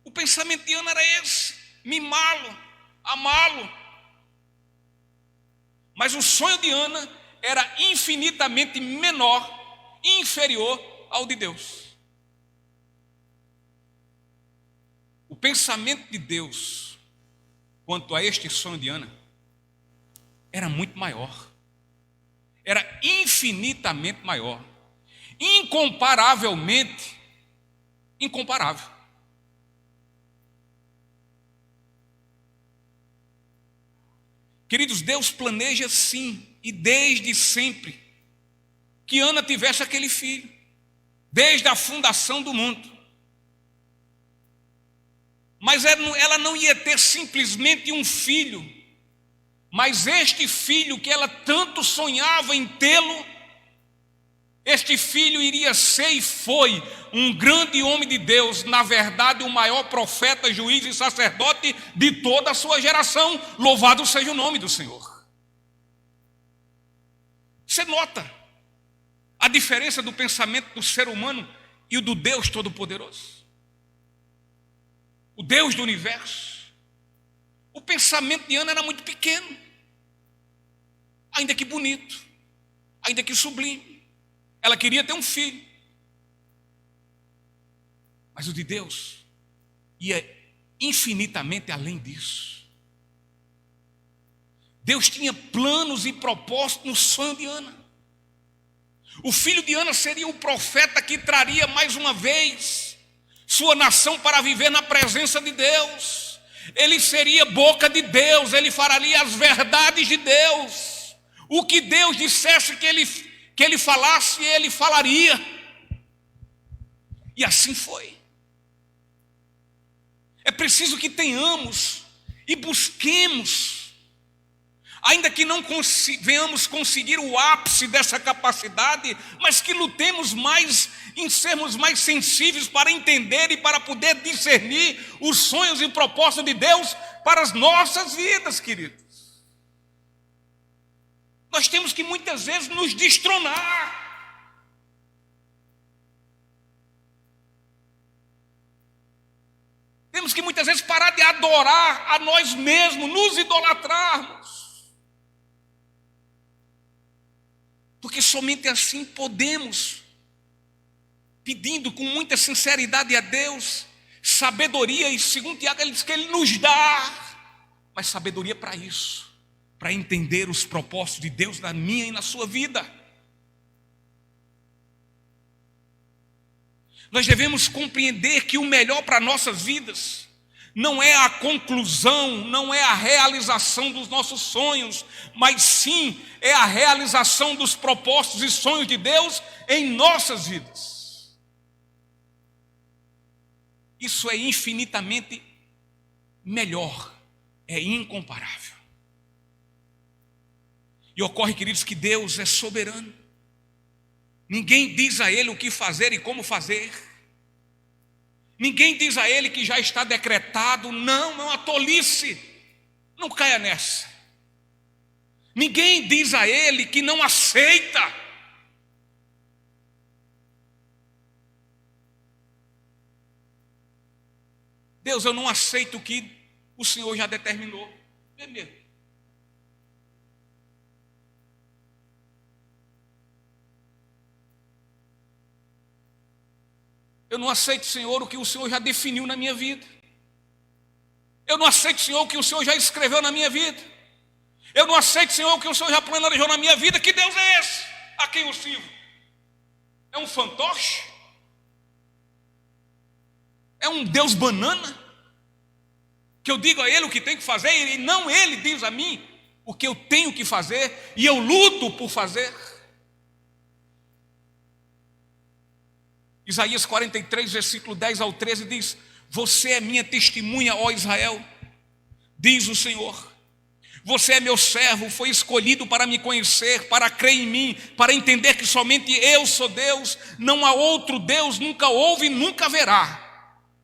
O pensamento de Ana era esse: mimá-lo, amá-lo. Mas o sonho de Ana era infinitamente menor, inferior ao de Deus. O pensamento de Deus quanto a este sonho de Ana era muito maior, era infinitamente maior, incomparavelmente incomparável. Queridos, Deus planeja sim, e desde sempre, que Ana tivesse aquele filho, desde a fundação do mundo. Mas ela não ia ter simplesmente um filho, mas este filho que ela tanto sonhava em tê-lo, este filho iria ser e foi um grande homem de Deus, na verdade o maior profeta, juiz e sacerdote de toda a sua geração. Louvado seja o nome do Senhor. Você nota a diferença do pensamento do ser humano e o do Deus Todo-Poderoso? O Deus do universo. O pensamento de Ana era muito pequeno, ainda que bonito, ainda que sublime. Ela queria ter um filho. Mas o de Deus ia infinitamente além disso. Deus tinha planos e propósitos no sonho de Ana. O filho de Ana seria o profeta que traria mais uma vez sua nação para viver na presença de Deus. Ele seria boca de Deus, ele faria as verdades de Deus. O que Deus dissesse que ele falasse, ele falaria. E assim foi. É preciso que tenhamos e busquemos, ainda que não venhamos conseguir o ápice dessa capacidade, mas que lutemos mais em sermos mais sensíveis para entender e para poder discernir os sonhos e propósitos de Deus para as nossas vidas, queridos. Nós temos que muitas vezes nos destronar. Temos que muitas vezes parar de adorar a nós mesmos, nos idolatrarmos. Porque somente assim podemos, pedindo com muita sinceridade a Deus, sabedoria, e segundo Tiago ele diz que Ele nos dá, mas sabedoria para isso, para entender os propósitos de Deus na minha e na sua vida. Nós devemos compreender que o melhor para nossas vidas não é a conclusão, não é a realização dos nossos sonhos, mas sim é a realização dos propósitos e sonhos de Deus em nossas vidas. Isso é infinitamente melhor, é incomparável. E ocorre, queridos, que Deus é soberano. Ninguém diz a Ele o que fazer e como fazer. Ninguém diz a Ele que já está decretado. Não, é uma tolice. Não caia nessa. Ninguém diz a Ele que não aceita. Deus, eu não aceito o que o Senhor já determinou. É mesmo. Eu não aceito, Senhor, o que o Senhor já definiu na minha vida. Eu não aceito, Senhor, o que o Senhor já escreveu na minha vida. Eu não aceito, Senhor, o que o Senhor já planejou na minha vida. Que Deus é esse? A quem eu sirvo? É um fantoche? É um Deus banana? Que eu digo a Ele o que tem que fazer e não Ele diz a mim o que eu tenho que fazer e eu luto por fazer? Isaías 43, versículo 10 ao 13 diz: você é minha testemunha, ó Israel, diz o Senhor. Você é meu servo, foi escolhido para me conhecer, para crer em mim, para entender que somente eu sou Deus, não há outro Deus, nunca houve e nunca haverá.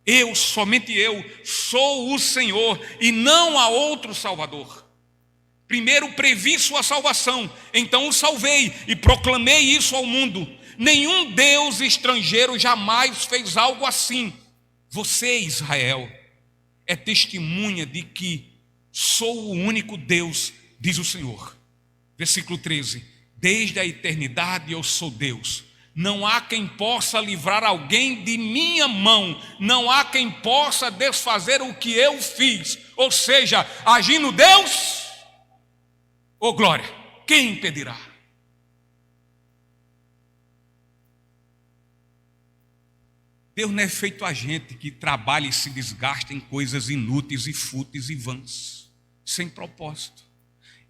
Eu, somente eu, sou o Senhor e não há outro Salvador. Primeiro previ sua salvação, então o salvei e proclamei isso ao mundo. Nenhum Deus estrangeiro jamais fez algo assim. Você, Israel, é testemunha de que sou o único Deus, diz o Senhor. Versículo 13: desde a eternidade eu sou Deus. Não há quem possa livrar alguém de minha mão. Não há quem possa desfazer o que eu fiz. Ou seja, agindo Deus, ô glória, quem impedirá? Deus não é feito a gente que trabalha e se desgasta em coisas inúteis e fúteis e vãs, sem propósito.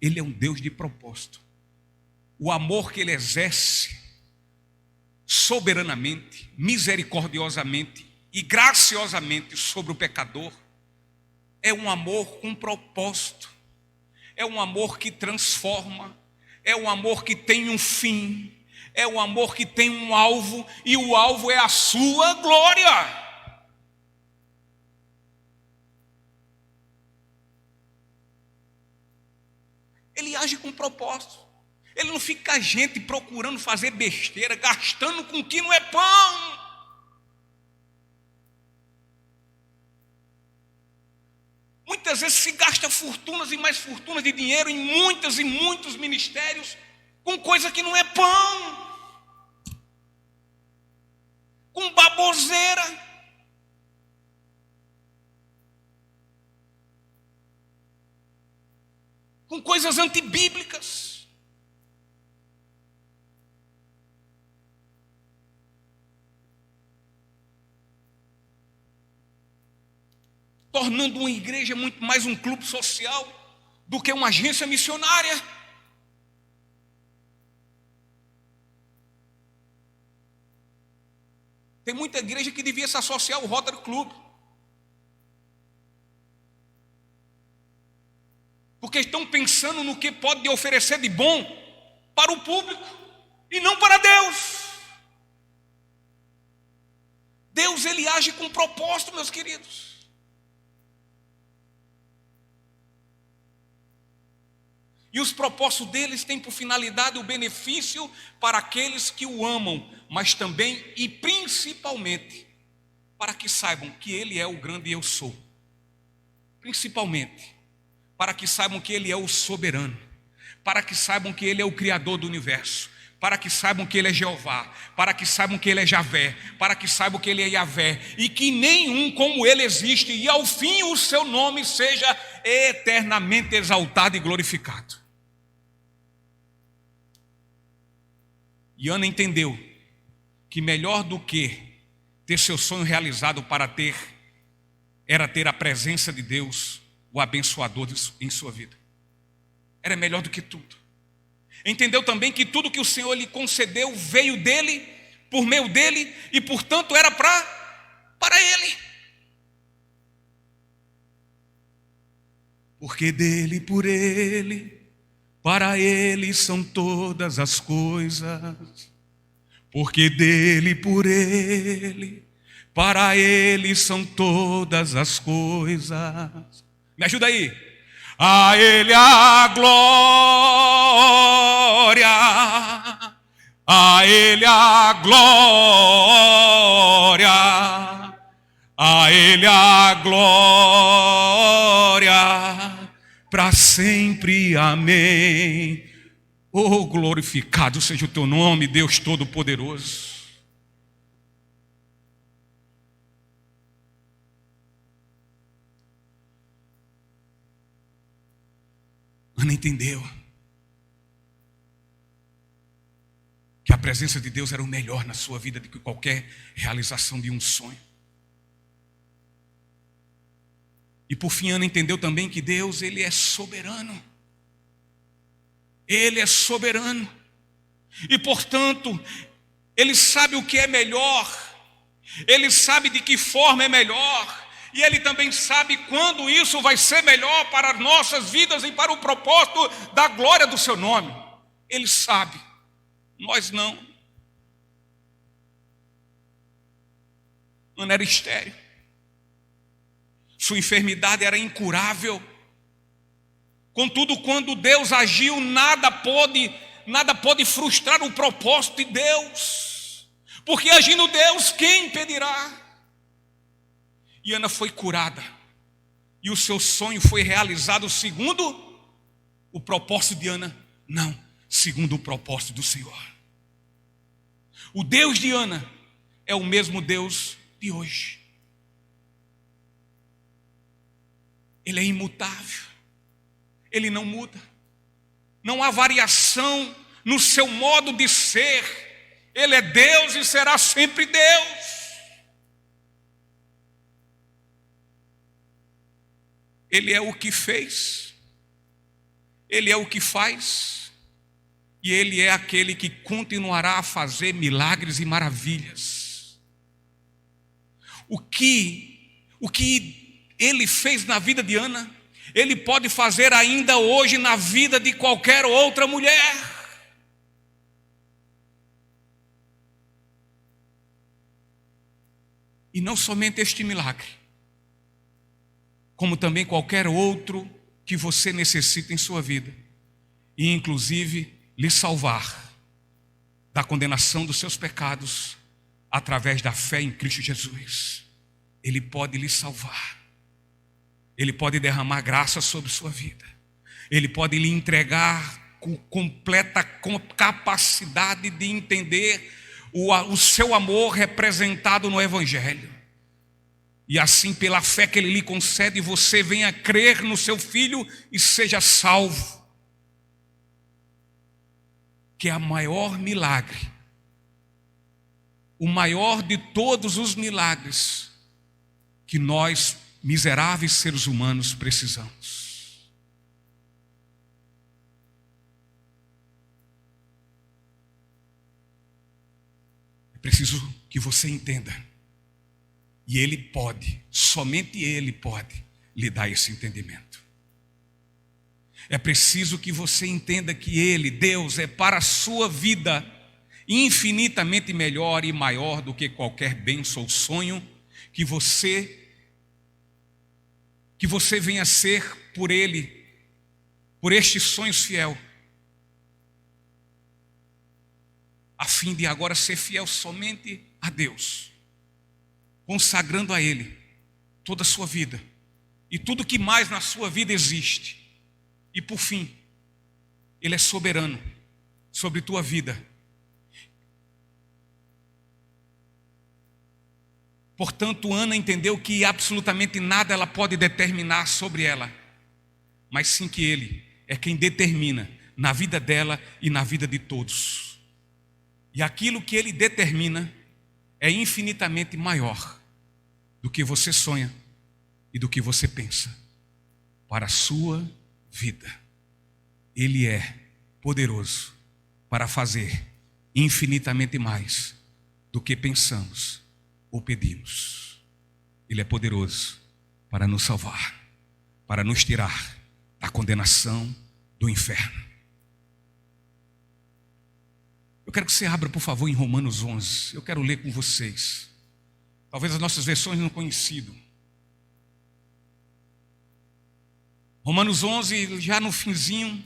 Ele é um Deus de propósito. O amor que Ele exerce soberanamente, misericordiosamente e graciosamente sobre o pecador é um amor com propósito, é um amor que transforma, é um amor que tem um fim, é um amor que tem um alvo, e o alvo é a sua glória. Ele age com propósito. Ele não fica a gente procurando fazer besteira, gastando com o que não é pão. Muitas muitas vezes se gasta fortunas e mais fortunas de dinheiro em muitas e muitos ministérios com coisa que não é pão, com baboseira. Com coisas antibíblicas. Tornando uma igreja muito mais um clube social do que uma agência missionária. Tem muita igreja que devia se associar ao Rotary Club. Porque estão pensando no que pode oferecer de bom para o público e não para Deus. Deus, ele age com propósito, meus queridos. E os propósitos deles têm por finalidade o benefício para aqueles que o amam, mas também e principalmente para que saibam que ele é o grande eu sou. Principalmente para que saibam que ele é o soberano, para que saibam que ele é o criador do universo, para que saibam que ele é Jeová, para que saibam que ele é Javé, para que saibam que ele é Yavé, e que nenhum como ele existe, e ao fim o seu nome seja eternamente exaltado e glorificado. E Ana entendeu que melhor do que ter seu sonho realizado era ter a presença de Deus, o abençoador em sua vida. Era melhor do que tudo. Entendeu também que tudo que o Senhor lhe concedeu veio dele, por meio dele, e portanto era para ele. Porque dele, por ele, para ele são todas as coisas. Porque dele, por ele, para ele são todas as coisas. Me ajuda aí. A ele a glória, a ele a glória, a ele a glória, para sempre, amém. Oh, glorificado seja o teu nome, Deus Todo-Poderoso. Ana entendeu que a presença de Deus era o melhor na sua vida do que qualquer realização de um sonho. E por fim, Ana entendeu também que Deus, ele é soberano. Ele é soberano. E portanto, ele sabe o que é melhor. Ele sabe de que forma é melhor. E ele também sabe quando isso vai ser melhor para as nossas vidas e para o propósito da glória do seu nome. Ele sabe, nós não. Ana era estéril. Sua enfermidade era incurável. Contudo, quando Deus agiu, nada pôde frustrar o propósito de Deus. Porque agindo Deus, quem impedirá? E Ana foi curada. E o seu sonho foi realizado segundo o propósito de Ana? Não, segundo o propósito do Senhor. O Deus de Ana é o mesmo Deus de hoje. Ele é imutável. Ele não muda. Não há variação no seu modo de ser. Ele é Deus e será sempre Deus. Ele é o que fez, ele é o que faz, e ele é aquele que continuará a fazer milagres e maravilhas. O que ele fez na vida de Ana, ele pode fazer ainda hoje na vida de qualquer outra mulher. E não somente este milagre, como também qualquer outro que você necessita em sua vida, e inclusive lhe salvar da condenação dos seus pecados através da fé em Cristo Jesus. Ele pode lhe salvar. Ele pode derramar graça sobre sua vida. Ele pode lhe entregar com completa capacidade de entender o seu amor representado no Evangelho. E assim, pela fé que Ele lhe concede, você venha crer no seu Filho e seja salvo. Que é o maior milagre, o maior de todos os milagres que nós, miseráveis seres humanos, precisamos. É preciso que você entenda. E Ele pode, somente Ele pode lhe dar esse entendimento. É preciso que você entenda que Ele, Deus, é para a sua vida infinitamente melhor e maior do que qualquer bênção ou sonho que você venha a ser por Ele, por estes sonhos fiel, a fim de agora ser fiel somente a Deus, consagrando a Ele toda a sua vida e tudo que mais na sua vida existe. E por fim, Ele é soberano sobre tua vida. Portanto, Ana entendeu que absolutamente nada ela pode determinar sobre ela, mas sim que Ele é quem determina na vida dela e na vida de todos. E aquilo que Ele determina é infinitamente maior do que você sonha e do que você pensa para a sua vida. Ele é poderoso para fazer infinitamente mais do que pensamos ou pedimos. Ele é poderoso para nos salvar, para nos tirar da condenação do inferno. Eu quero que você abra, por favor, em Romanos 11. Eu quero ler com vocês. Talvez as nossas versões não conhecidas. Romanos 11, já no finzinho,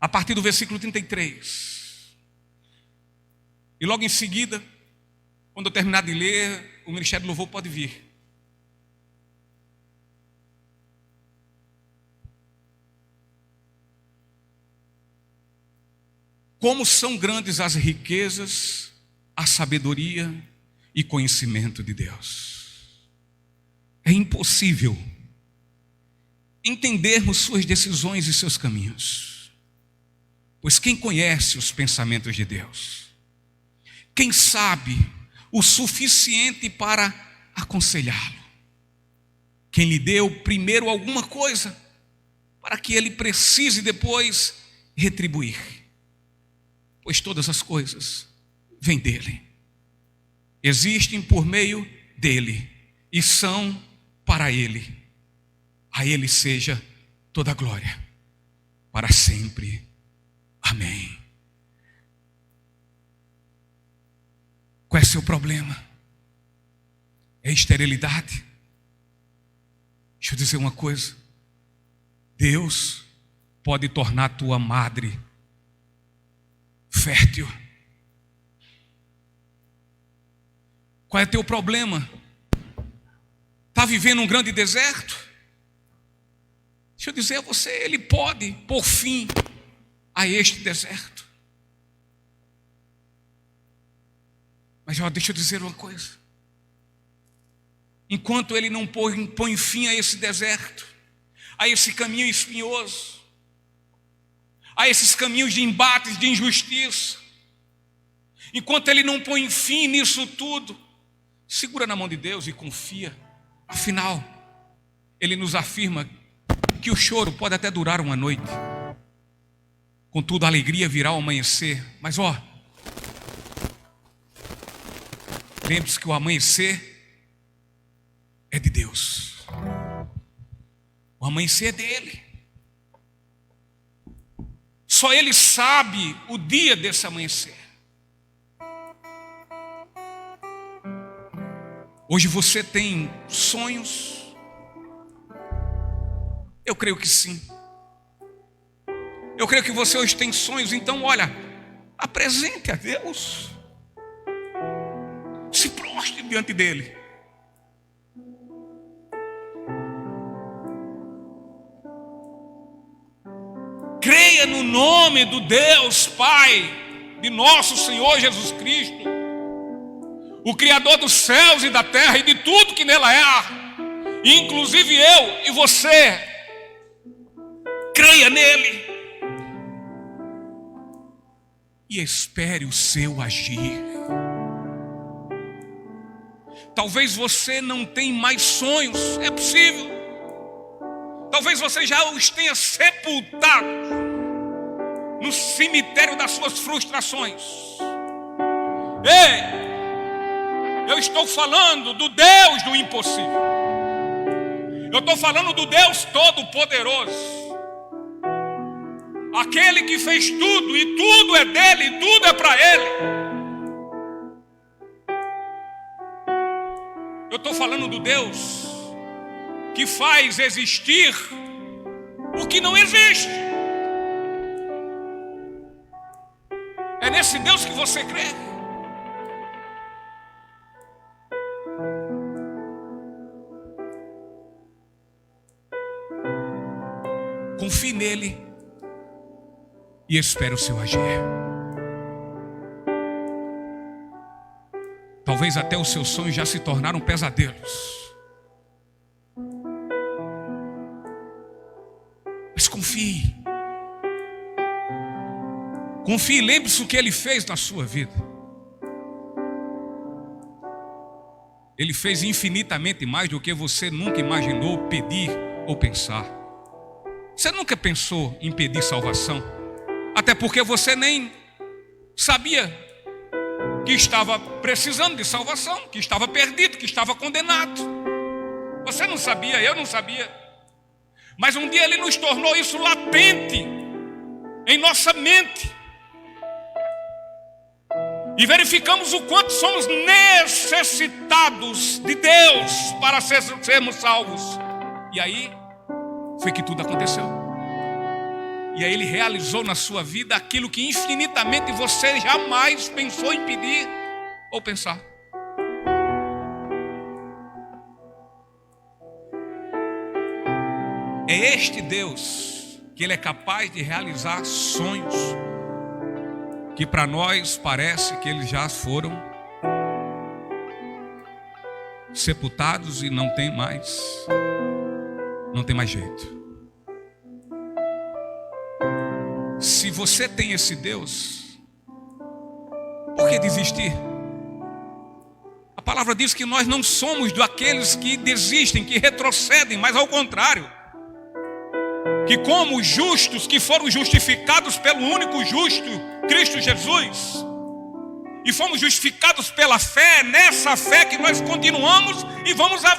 a partir do versículo 33. E logo em seguida, quando eu terminar de ler, o Ministério do Louvor pode vir. Como são grandes as riquezas, a sabedoria e conhecimento de Deus. É impossível entendermos suas decisões e seus caminhos, pois quem conhece os pensamentos de Deus? Quem sabe o suficiente para aconselhá-lo? Quem lhe deu primeiro alguma coisa para que ele precise depois retribuir? Pois todas as coisas vêm dele, existem por meio dele e são para ele. A Ele seja toda a glória, para sempre. Amém. Qual é o seu problema? É esterilidade? Deixa eu dizer uma coisa. Deus pode tornar tua madre fértil. Qual é teu problema? Está vivendo um grande deserto? Deixa eu dizer a você, Ele pode pôr fim a este deserto. Mas deixa eu dizer uma coisa. Enquanto Ele não põe fim a esse deserto, a esse caminho espinhoso, a esses caminhos de embates, de injustiça, enquanto Ele não põe fim nisso tudo, segura na mão de Deus e confia. Afinal, Ele nos afirma que o choro pode até durar uma noite, contudo a alegria virá ao amanhecer. Mas lembre-se que o amanhecer é de Deus. O amanhecer é dele. Só Ele sabe o dia desse amanhecer. Hoje você tem sonhos? Eu creio que sim. Eu creio que você hoje tem sonhos. Então olha, apresente a Deus, se prostre diante dele. nome do Deus Pai de nosso Senhor Jesus Cristo, o Criador dos céus e da terra e de tudo que nela há, inclusive eu e você, creia nele e espere o seu agir. Talvez você não tenha mais sonhos, é possível. Talvez você já os tenha sepultado no cemitério das suas frustrações. Ei, eu estou falando do Deus do impossível. Eu estou falando do Deus Todo-Poderoso. Aquele que fez tudo, e tudo é dele, e tudo é para ele. Eu estou falando do Deus que faz existir o que não existe. É nesse Deus que você crê. Confie nele e espere o seu agir. Talvez até os seus sonhos já se tornaram pesadelos. Mas confie. Confie, lembre-se o que ele fez na sua vida. Ele fez infinitamente mais do que você nunca imaginou pedir ou pensar. Você nunca pensou em pedir salvação, até porque você nem sabia que estava precisando de salvação, que estava perdido, que estava condenado. Você não sabia, eu não sabia. Mas um dia ele nos tornou isso latente em nossa mente. E verificamos o quanto somos necessitados de Deus para sermos salvos. E aí foi que tudo aconteceu. E aí ele realizou na sua vida aquilo que infinitamente você jamais pensou em pedir ou pensar. É este Deus que ele é capaz de realizar sonhos que para nós parece que eles já foram sepultados e não tem mais jeito. Se você tem esse Deus, por que desistir? A palavra diz que nós não somos daqueles que desistem, que retrocedem, mas ao contrário, que como os justos que foram justificados pelo único justo, Cristo Jesus, e fomos justificados pela fé, nessa fé que nós continuamos e vamos à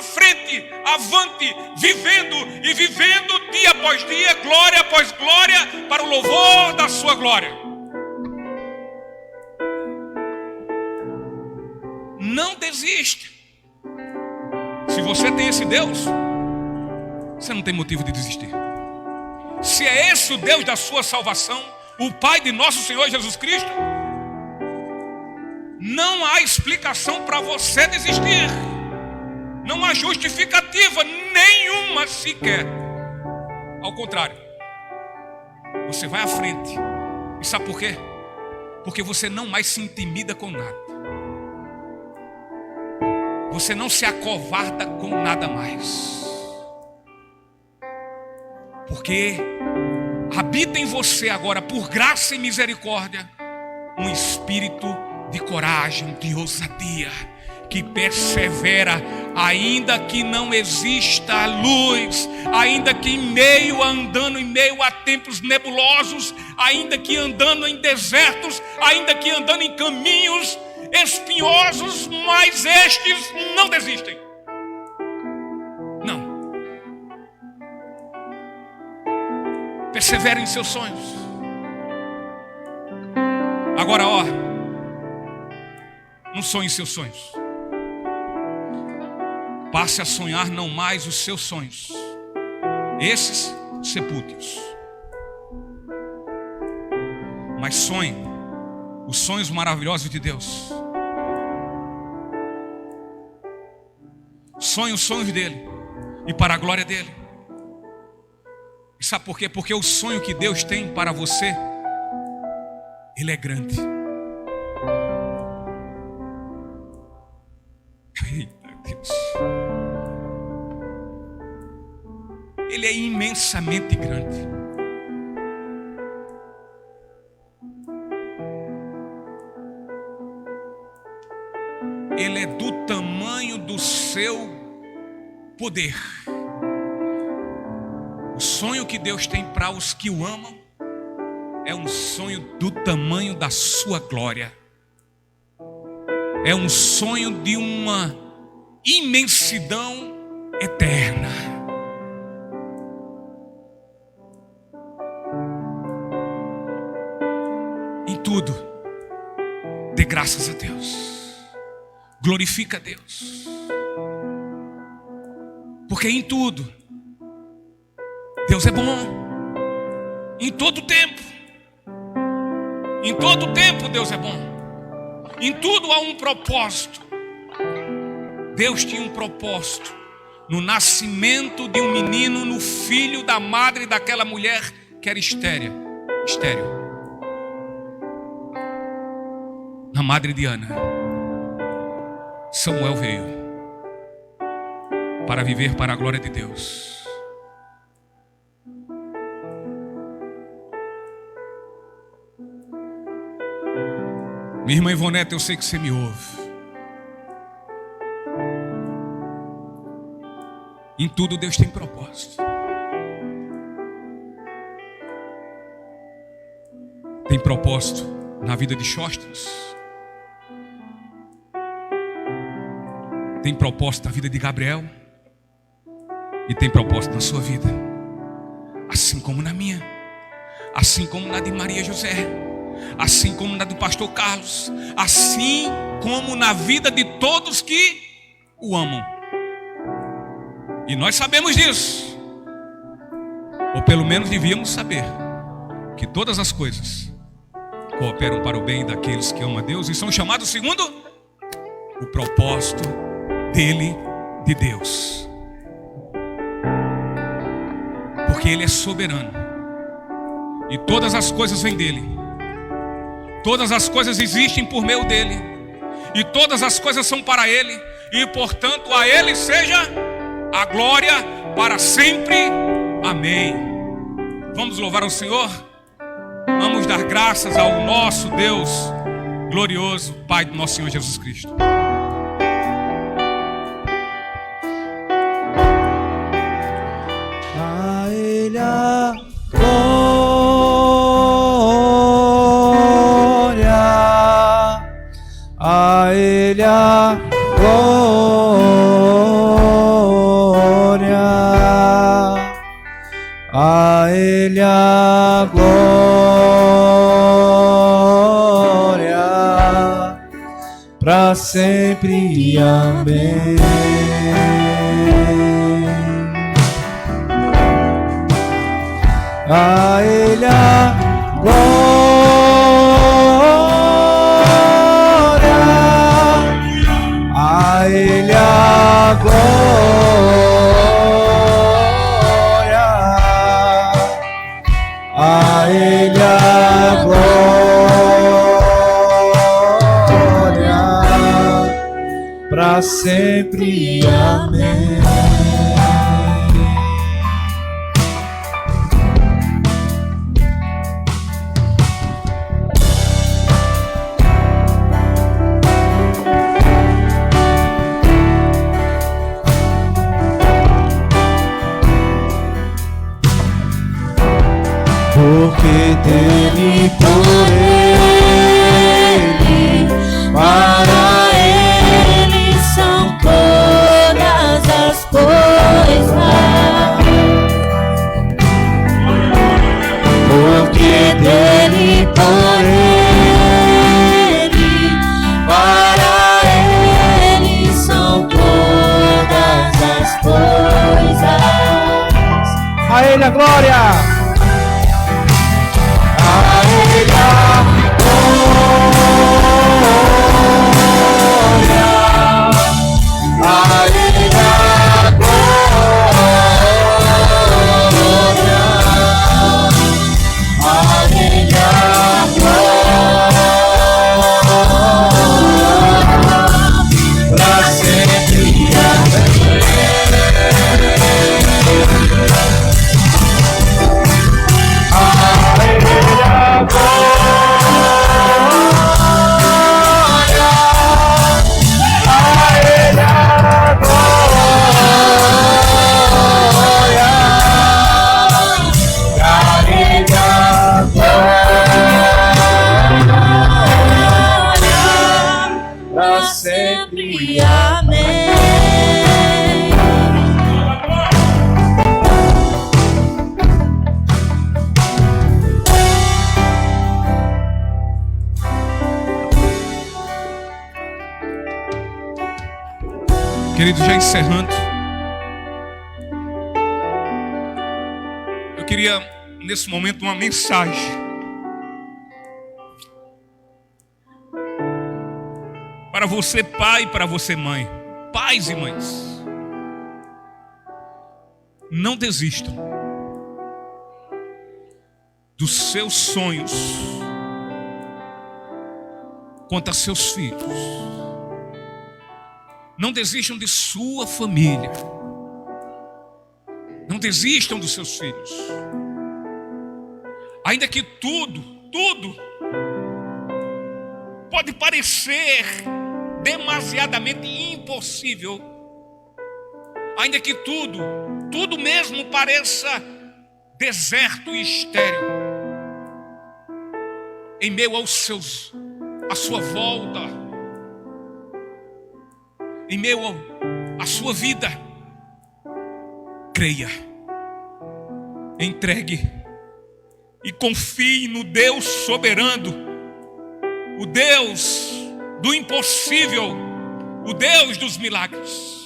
frente, avante, vivendo e vivendo dia após dia, glória após glória, para o louvor da sua glória. Não desiste. Se você tem esse Deus, você não tem motivo de desistir. Se é esse o Deus da sua salvação, o Pai de nosso Senhor Jesus Cristo, não há explicação para você desistir. Não há justificativa nenhuma sequer. Ao contrário, você vai à frente. E sabe por quê? Porque você não mais se intimida com nada. Você não se acovarda com nada mais. Porque habita em você agora, por graça e misericórdia, um espírito de coragem, de ousadia, que persevera, ainda que não exista luz, ainda que andando em meio a tempos nebulosos, ainda que andando em desertos, ainda que andando em caminhos espinhosos, mas estes não desistem. Não. Persevere em seus sonhos. Agora, não sonhe em seus sonhos. Passe a sonhar não mais os seus sonhos, esses sepultos, mas sonhe os sonhos maravilhosos de Deus. Sonhe os sonhos dele e para a glória dele. E sabe por quê? Porque o sonho que Deus tem para você, ele é grande. Eita Deus. Ele é imensamente grande. Ele é do tamanho do seu poder. O sonho que Deus tem para os que o amam é um sonho do tamanho da sua glória. É um sonho de uma imensidão eterna. Em tudo, dê graças a Deus. Glorifica a Deus. Porque em tudo, Deus é bom. Em todo tempo. Em todo tempo Deus é bom. Em tudo há um propósito. Deus tinha um propósito no nascimento de um menino, no filho da madre daquela mulher que era estéril. Na madre de Ana, Samuel veio para viver para a glória de Deus. Minha irmã Ivonete, eu sei que você me ouve. Em tudo Deus tem propósito. Tem propósito na vida de Sóstenes. Tem propósito na vida de Gabriel. E tem propósito na sua vida. Assim como na minha. Assim como na de Maria José. Assim como na do pastor Carlos. Assim como na vida de todos que o amam. E nós sabemos disso. Ou pelo menos devíamos saber. Que todas as coisas cooperam para o bem daqueles que amam a Deus. E são chamados segundo o propósito dele, de Deus. Porque ele é soberano. E todas as coisas vêm dele. Todas as coisas existem por meio dele. E todas as coisas são para ele. E portanto a ele seja a glória para sempre. Amém. Vamos louvar ao Senhor. Vamos dar graças ao nosso Deus glorioso, Pai do nosso Senhor Jesus Cristo. A Ele a glória, a Ele a glória, a Ele a glória, para sempre. Amém. A Ele a glória, a Ele a glória, a Ele a glória, para sempre. Amém. Porque dele, por ele, para ele são todas as coisas. Porque dele, por ele, para ele são todas as coisas. A ele a glória. sempre. Amém. Querido, já encerrando, eu queria nesse momento uma mensagem para você pai e para você mãe. Pais e mães, não desistam dos seus sonhos quanto a seus filhos. Não desistam de sua família. Não desistam dos seus filhos. Ainda que tudo pode parecer demasiadamente impossível. Ainda que tudo mesmo pareça deserto e estéril. Em meio à sua volta, em meio à sua vida, creia, entregue e confie no Deus soberano, o Deus do impossível, o Deus dos milagres.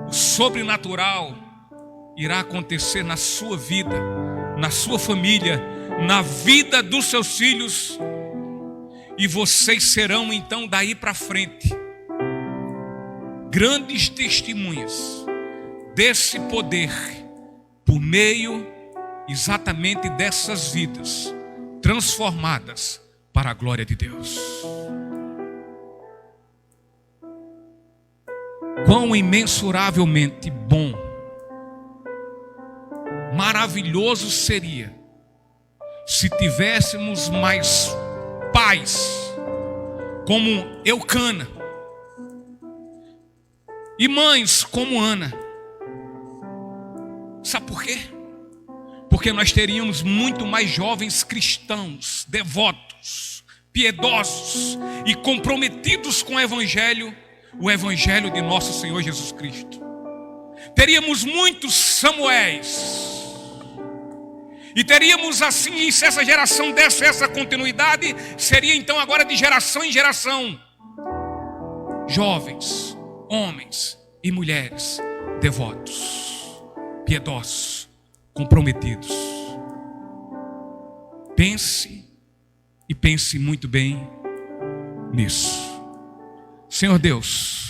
O sobrenatural irá acontecer na sua vida, na sua família, na vida dos seus filhos, e vocês serão então daí para frente grandes testemunhas desse poder, por meio exatamente dessas vidas transformadas para a glória de Deus. Quão imensuravelmente bom, maravilhoso seria se tivéssemos mais pais como Eucana e mães como Ana. Sabe por quê? Porque nós teríamos muito mais jovens cristãos, devotos, piedosos e comprometidos com o Evangelho de nosso Senhor Jesus Cristo. Teríamos muitos Samuéis. E teríamos assim, se essa geração desse essa continuidade, seria então agora de geração em geração, jovens, homens e mulheres devotos, piedosos, comprometidos. Pense muito bem nisso. Senhor Deus,